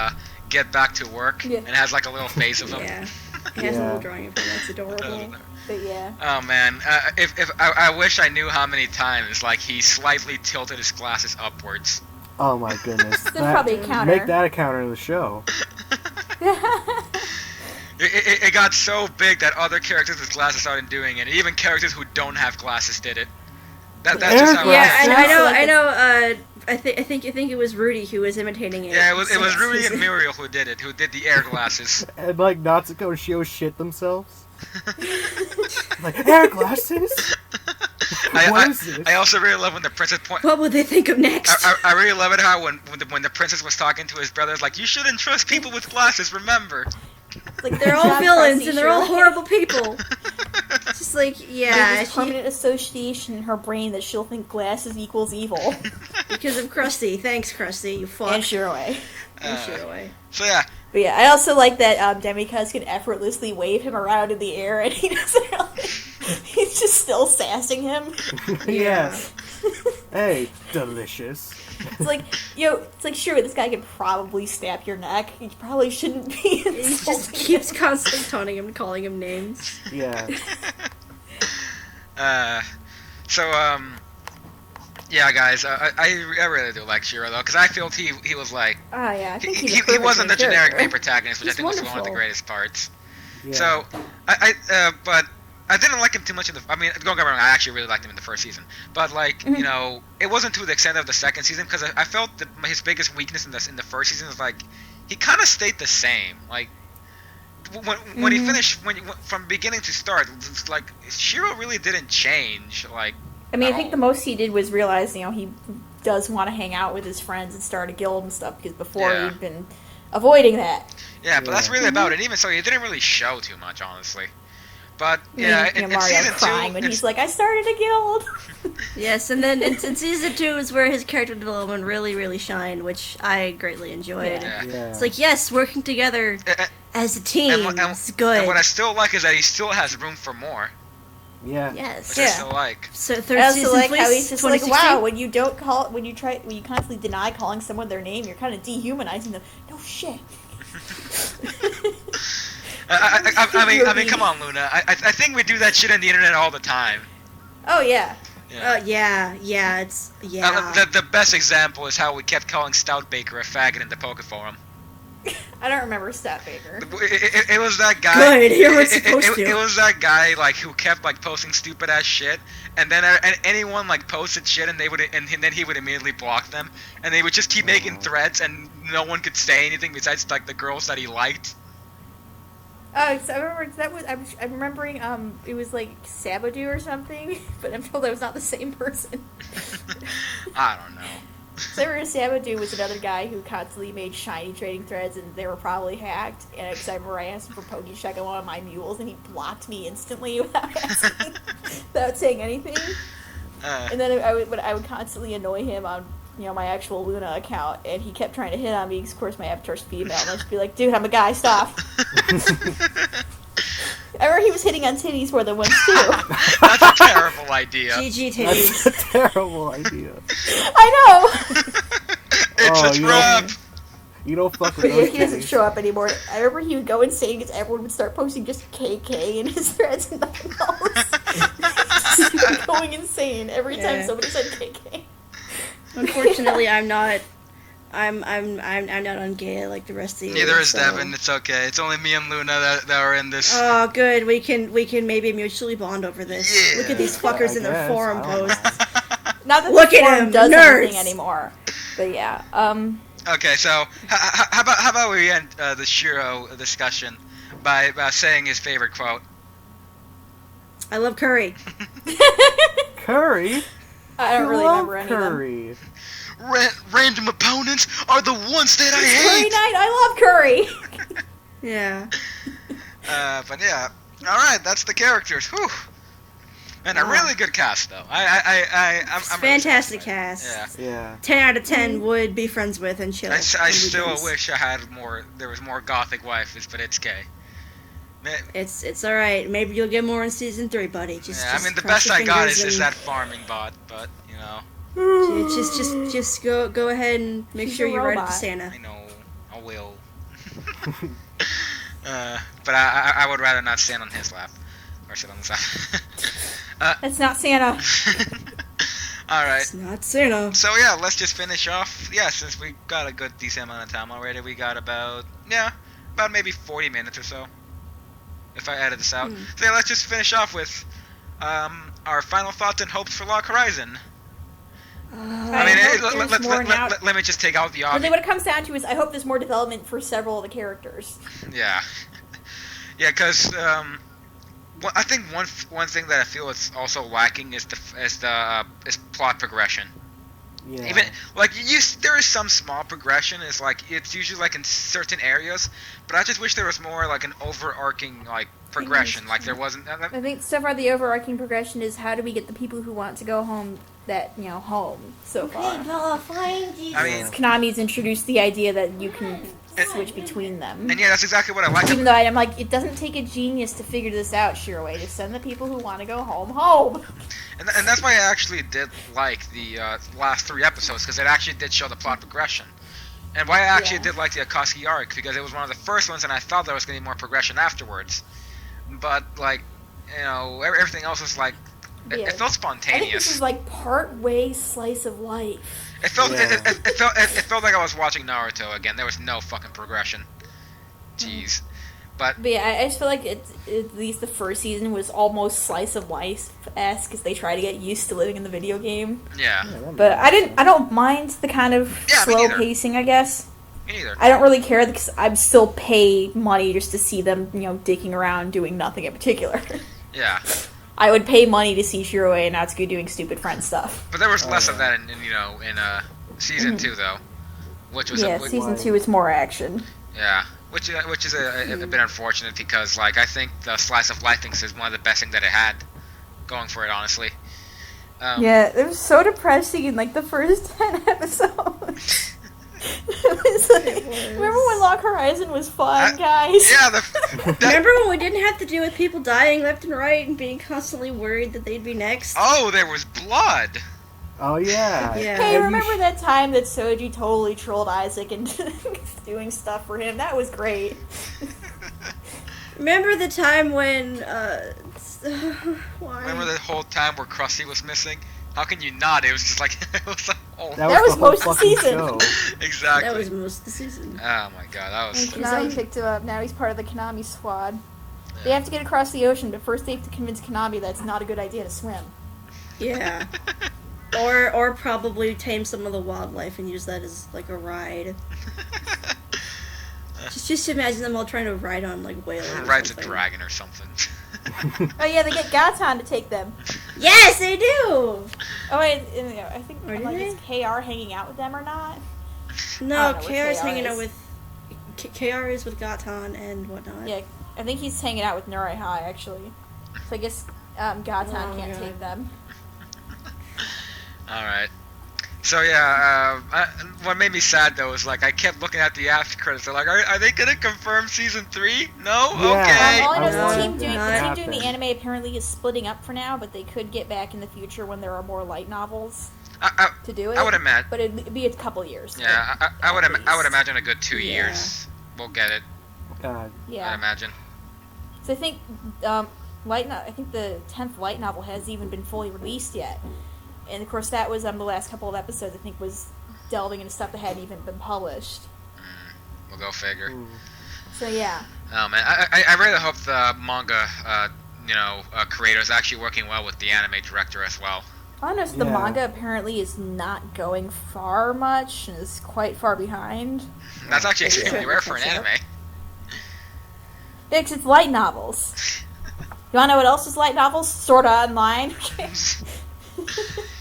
"Get back to work" Yeah. and it has like a little face of him. Yeah, he has a Yeah. little drawing of him. That's adorable. But yeah. Oh man, if I wish I knew how many times like he slightly tilted his glasses upwards. Oh my goodness. There's probably a counter. Make that a counter in the show. It got so big that other characters with glasses started doing it. Even characters who don't have glasses did it. That's just how. Yeah, Sounds I know. like I know. I think it was Rudy who was imitating it. Yeah, it was Yes, Rudy he's- and Muriel who did it, who did the air glasses. And like Natsuko and Shio shit themselves. Like air glasses. What is this? I also really love when the princess point. What would they think of next? I really love it how when the princess was talking to his brothers, like, you shouldn't trust people with glasses. Remember. Like, They're all not villains Cressy and they're all Shiroi. horrible people. Just like There's yeah, this permanent association in her brain that she'll think glasses equals evil. because of Krusty. Thanks, Krusty. You fuck. And Shiroi. And Shiroi. So yeah, But yeah, I also like that Demikaz can effortlessly wave him around in the air and he doesn't really... He's just still sassing him. Yeah. Hey, delicious. It's like, sure, this guy could probably snap your neck. You probably shouldn't be He just insulting keeps him. constantly taunting him and calling him names. Yeah. Yeah, guys, I really do like Shiro though, because I felt he was like Oh, yeah, I think he's a he perfect wasn't the main generic main character. protagonist, which He's I think was one of the wonderful. greatest parts. Yeah. So but I didn't like him too much in the. I mean, don't get me wrong, I actually really liked him in the first season, but like you know, it wasn't to the extent of the second season because I felt that his biggest weakness in the first season was like he kind of stayed the same. Like when he finished from beginning to start, it's like Shiro really didn't change. Like, I mean, I think the most he did was realize, he does want to hang out with his friends and start a guild and stuff, because before he'd been avoiding that. Yeah, but that's really about it. Even so, he didn't really show too much, honestly. But yeah, in Mario season crying 2, when he's like, "I started a guild." Yes, and then in season 2 is where his character development really, really shined, which I greatly enjoyed. Yeah. It's like, yes, working together as a team is good. And what I still like is that he still has room for more. Yeah. Yes. Which I still like. So I third also season, like please, how he's just like, 2016? "Wow, when you when you constantly deny calling someone their name, you're kind of dehumanizing them." No shit. I mean, come on, Luna. I think we do that shit on the internet all the time. Oh yeah. The best example is how we kept calling Stout Baker a faggot in the Poke Forum. I don't remember Stat Baker. It was that guy. Good, you weren't supposed to. It was that guy like who kept like posting stupid ass shit, and then anyone like posted shit, and then he would immediately block them, and they would just keep making threads, and no one could say anything besides like the girls that he liked. Oh, so I remember I'm remembering it was like Sabadoo or something, but I'm told that was not the same person. I don't know. So I remember Sabadoo was another guy who constantly made shiny trading threads, and they were probably hacked. And I remember I asked him for PokeCheck on one of my mules, and he blocked me instantly without asking, without saying anything. And then I would constantly annoy him on my actual Luna account, and he kept trying to hit on me because, of course, my avatar's female, and I'd just be like, "Dude, I'm a guy, stop." I remember he was hitting on titties more than once, too. That's a terrible idea. GG titties. That's a terrible idea. I know! It's a trap! You don't fuck with But those he doesn't titties. show up anymore. I remember he would go insane because everyone would start posting just KK in his threads and nothing else. He was going insane every time somebody said KK. Unfortunately, I'm not on gay like the rest of you. Neither is so. Devin. It's okay. It's only me and Luna that are in this. Oh, good. We can maybe mutually bond over this. Yeah. Look at these fuckers in their forum posts. Not that Look the at forum him, does nerds. anything anymore. But yeah, Okay, so how about we end the Shiro discussion by saying his favorite quote? I love curry. Curry? I don't You really love remember any of them. curry. Random opponents are the ones that I Curry hate. night, I love curry! Yeah. But yeah, all right, that's the characters. Whew. And a really good cast, though. I'm Fantastic really cast. Yeah. Yeah. 10 out of 10 would be friends with and chill. I on still weekends. wish I had more. There was more gothic waifus, but it's gay. It's all right. Maybe you'll get more in season 3, buddy. Just I mean, the cross best your I got fingers is and- that farming bot, but you know. Just go ahead and make She's sure a you write it to robot. Santa. I know, I will. But I would rather not stand on his lap or sit on his lap. That's not Santa. All right. It's not Santa. So yeah, let's just finish off. Yeah, since we got a good decent amount of time already, we got about maybe 40 minutes or so. If I added this out. So yeah, let's just finish off with our final thoughts and hopes for Log Horizon. I mean, let me just take out the Really, obvious. what it comes down to is I hope there's more development for several of the characters. Yeah, yeah, because I think one thing that I feel is also lacking is plot progression. Yeah. Even like there is some small progression. It's like it's usually like in certain areas, but I just wish there was more like an overarching like progression. Like there wasn't. I think so far the overarching progression is how do we get the people who want to go home home so far. Bella, find Jesus. I mean, Konami's introduced the idea that you can switch between them. and yeah, that's exactly what I like. Even though I'm like, it doesn't take a genius to figure this out, Shiroway. Just send the people who want to go home. And that's why I actually did like the last 3 episodes, because it actually did show the plot progression. And why I actually did like the Akatsuki arc, because it was one of the first ones, and I thought there was going to be more progression afterwards. But, like, everything else was like, it felt spontaneous. I think this is like part-way slice of life. It felt it felt like I was watching Naruto again. There was no fucking progression. Jeez. But yeah, I just feel like at least the first season was almost slice of life-esque because they try to get used to living in the video game. yeah. But I don't mind the kind of Yeah, me slow neither. pacing, I guess. Me neither. I don't really care because I'm still pay money just to see them, dicking around doing nothing in particular. Yeah. I would pay money to see Shiroi and Natsuki doing stupid friend stuff. But there was less of that in season 2 though, which was season 2 is more action. Yeah, which is a bit unfortunate because like I think the slice of life things is one of the best things that it had going for it, honestly. Yeah, it was so depressing in like the first 10 episodes. Remember when Log Horizon was fun, guys? Yeah, remember when we didn't have to deal with people dying left and right and being constantly worried that they'd be next? Oh, there was blood. Oh yeah. Yeah. Hey, remember that time that Soji totally trolled Isaac into doing stuff for him? That was great. Remember the time when why? Remember the whole time where Krusty was missing? How can you not? It was just like That was was the most whole of the season. show. Exactly. That was most of the season. Oh my god, that was. And Konami picked him up. Now he's part of the Konami squad. They have to get across the ocean, but first they have to convince Konami that it's not a good idea to swim. Yeah. Or probably tame some of the wildlife and use that as like a ride. Just imagine them all trying to ride on like whales. Rides a dragon or something. Oh yeah, they get Gatan to take them. Yes, they do. Oh wait, I think Or do like they? is KR hanging out with them or not? No, I don't know where KR is KR hanging out is. with KR is with Gatan and whatnot. Yeah, I think he's hanging out with Nurai High actually. So I guess Gatan Oh, can't God. take them. All right. So yeah, what made me sad though is like I kept looking at the after credits. They're like, are they gonna confirm season 3? No. Yeah. Okay. All I know is No, the team doing not the anime apparently is splitting up for now, but they could get back in the future when there are more light novels to do it. I would imagine. But it'd be a couple years. Yeah, I would least. imagine a good 2 Yeah. years. We'll get it. God. I Yeah. imagine. So I think I think the 10th light novel hasn't even been fully released yet. And of course that was the last couple of episodes I think was delving into stuff that hadn't even been published. We'll go figure. Ooh. So yeah. Oh man, I really hope the manga, creator is actually working well with the anime director as well. All I know is the Yeah. manga apparently is not going far much and is quite far behind. That's actually Yeah. extremely rare for an Catch up. anime. Yeah, 'cause it's light novels. You wanna know what else is light novels? Sorta Online.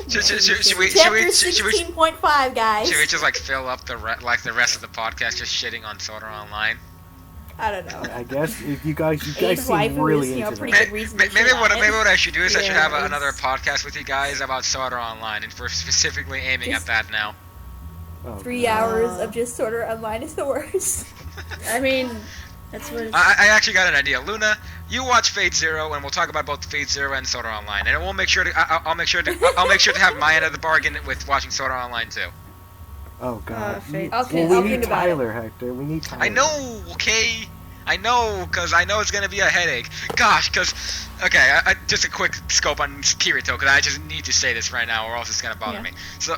Should we Chapter 16.5, guys. should we just like fill up the rest of the podcast just shitting on Sword Art Online? I don't know. I guess if you guys Eight seem waifu really is, into pretty that. good reason to Maybe shit what on it. I should do is I should have Yeah, another it's- podcast with you guys about Sword Art Online, and we're specifically aiming Just- at that now. Oh, 3 God. hours of just Sorta Online is the worst. I mean, that's what it's... I actually got an idea. Luna, you watch Fate Zero, and we'll talk about both Fate Zero and Sword Art Online, and we'll make sure to I'll make sure to have my end of the bargain with watching Sword Art Online too. Oh God. Fate. Okay, Well, I'll we need think about it. Tyler, Hector. We need Tyler. I know, okay? I know, because I know it's going to be a headache. Gosh, because... Okay, just a quick scope on Kirito, because I just need to say this right now, or else it's going to bother Yeah. me. So,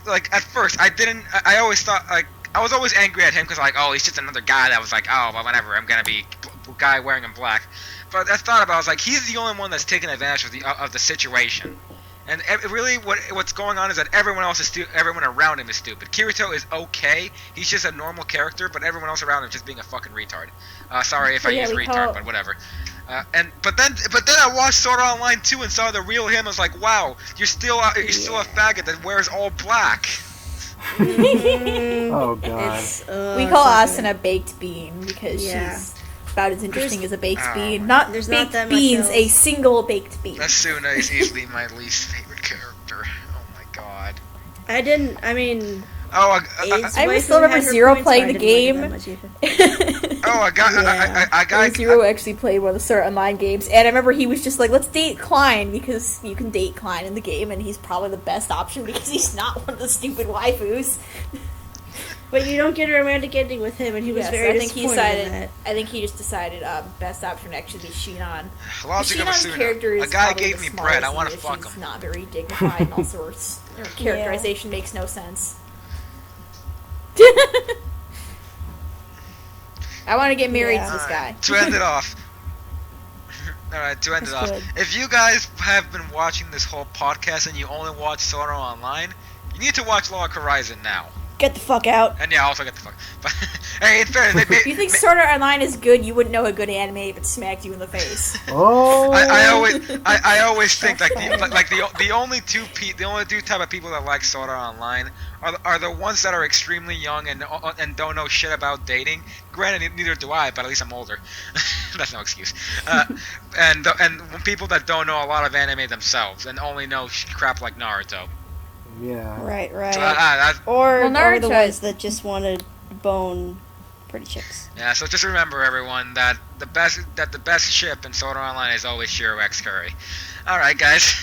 like, at first, I always thought, like, I was always angry at him, because, like, oh, he's just another guy that was like, oh, well, whatever, I'm going to be a guy wearing in black. But I thought about it, I was like, he's the only one that's taking advantage of the situation. And really, what's going on is that everyone else is everyone around him is stupid. Kirito is okay; he's just a normal character, but everyone else around him is just being a fucking retard. Sorry if I Yeah, use we retard, call- but whatever. But then I watched Sword Art Online 2 and saw the real him. I was like, wow, you're still a faggot that wears all black. Oh God. It's, We call Austin a baked bean because Yeah. she's about as interesting as a baked Oh bean. my- Not There's not baked that much beans, else. a single baked bean. Asuna is easily my least favorite character. Oh my god. I mean... Oh, I still remember Zero playing the game. I got. Zero actually played one of the Sword Art Online games, and I remember he was just like, let's date Klein, because you can date Klein in the game, and he's probably the best option because he's not one of the stupid waifus. But you don't get a romantic ending with him, and he was Yes, very I think he disappointed in decided. that. I think he just decided best option would actually be Shinon. Logic of Shinon's Asuna. character is A guy probably gave the me bread. I smallest want in to this. fuck She's him. not very dignified and all sorts. Her characterization makes no sense. I want to get married to this guy. To end it off. Alright, to end it off. good. If you guys have been watching this whole podcast and you only watch Sword Art Online, you need to watch Log Horizon now. Get the fuck out. And yeah, also get the fuck. But hey, in fairness, If you think Sword Art Online is good, you wouldn't know a good anime if it smacked you in the face. Oh. I always think like the only two type of people that like Sword Art Online are the ones that are extremely young and don't know shit about dating. Granted, neither do I, but at least I'm older. That's no excuse. And people that don't know a lot of anime themselves and only know crap like Naruto. Yeah. Right. So, Or the Naruto- ones that just want to bone pretty chicks. yeah, so just remember, everyone, that the best ship in Sword Art Online is always Shiro X Curry. All right, guys.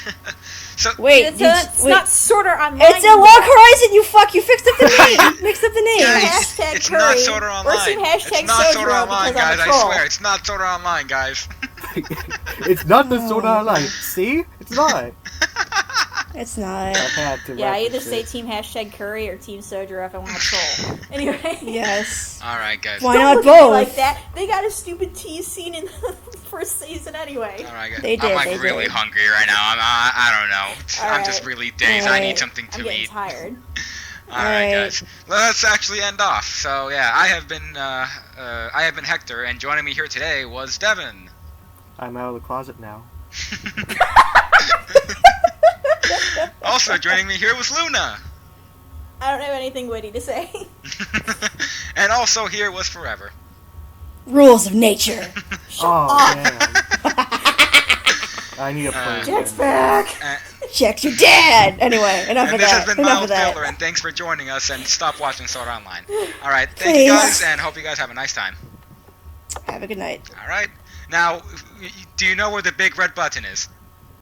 So Wait, It's not Sword Art Online. It's a Log Horizon, you fuck! You fixed up the name! Mixed up the name! Guys, Hashtag it's Curry. not Sword Art Online. Or team hashtag It's not Sword Sojiro Art Online, because I'm guys. a I troll. swear, it's not Sword Art Online, guys. It's not the Sword Art Online. See? It's not. It's not. I had to Yeah, I either reference say it. team hashtag Curry or team Sojiro if I want to troll. Anyway. Yes. All right, guys. Why Don't not look at me both? like that. They got a stupid tease scene in the first season anyway. All right, guys. They did, I'm like they really did. hungry right now. I don't know. All I'm just right. really dazed. All I need right. something I'm to getting eat. tired. All right, guys. Let's actually end off. So yeah, I have been Hector, and joining me here today was Devin. I'm out of the closet now. Also joining me here was Luna. I don't have anything witty to say. And also here was Forever. Rules of nature. Oh man. I need a play. Jack's back. Check your dad! Anyway, enough And of this that. has been Enough Miles of that. Taylor, and thanks for joining us, and stop watching Sword Art Online. All right, thank you guys, and hope you guys have a nice time. Have a good night. All right. Now, do you know where the big red button is?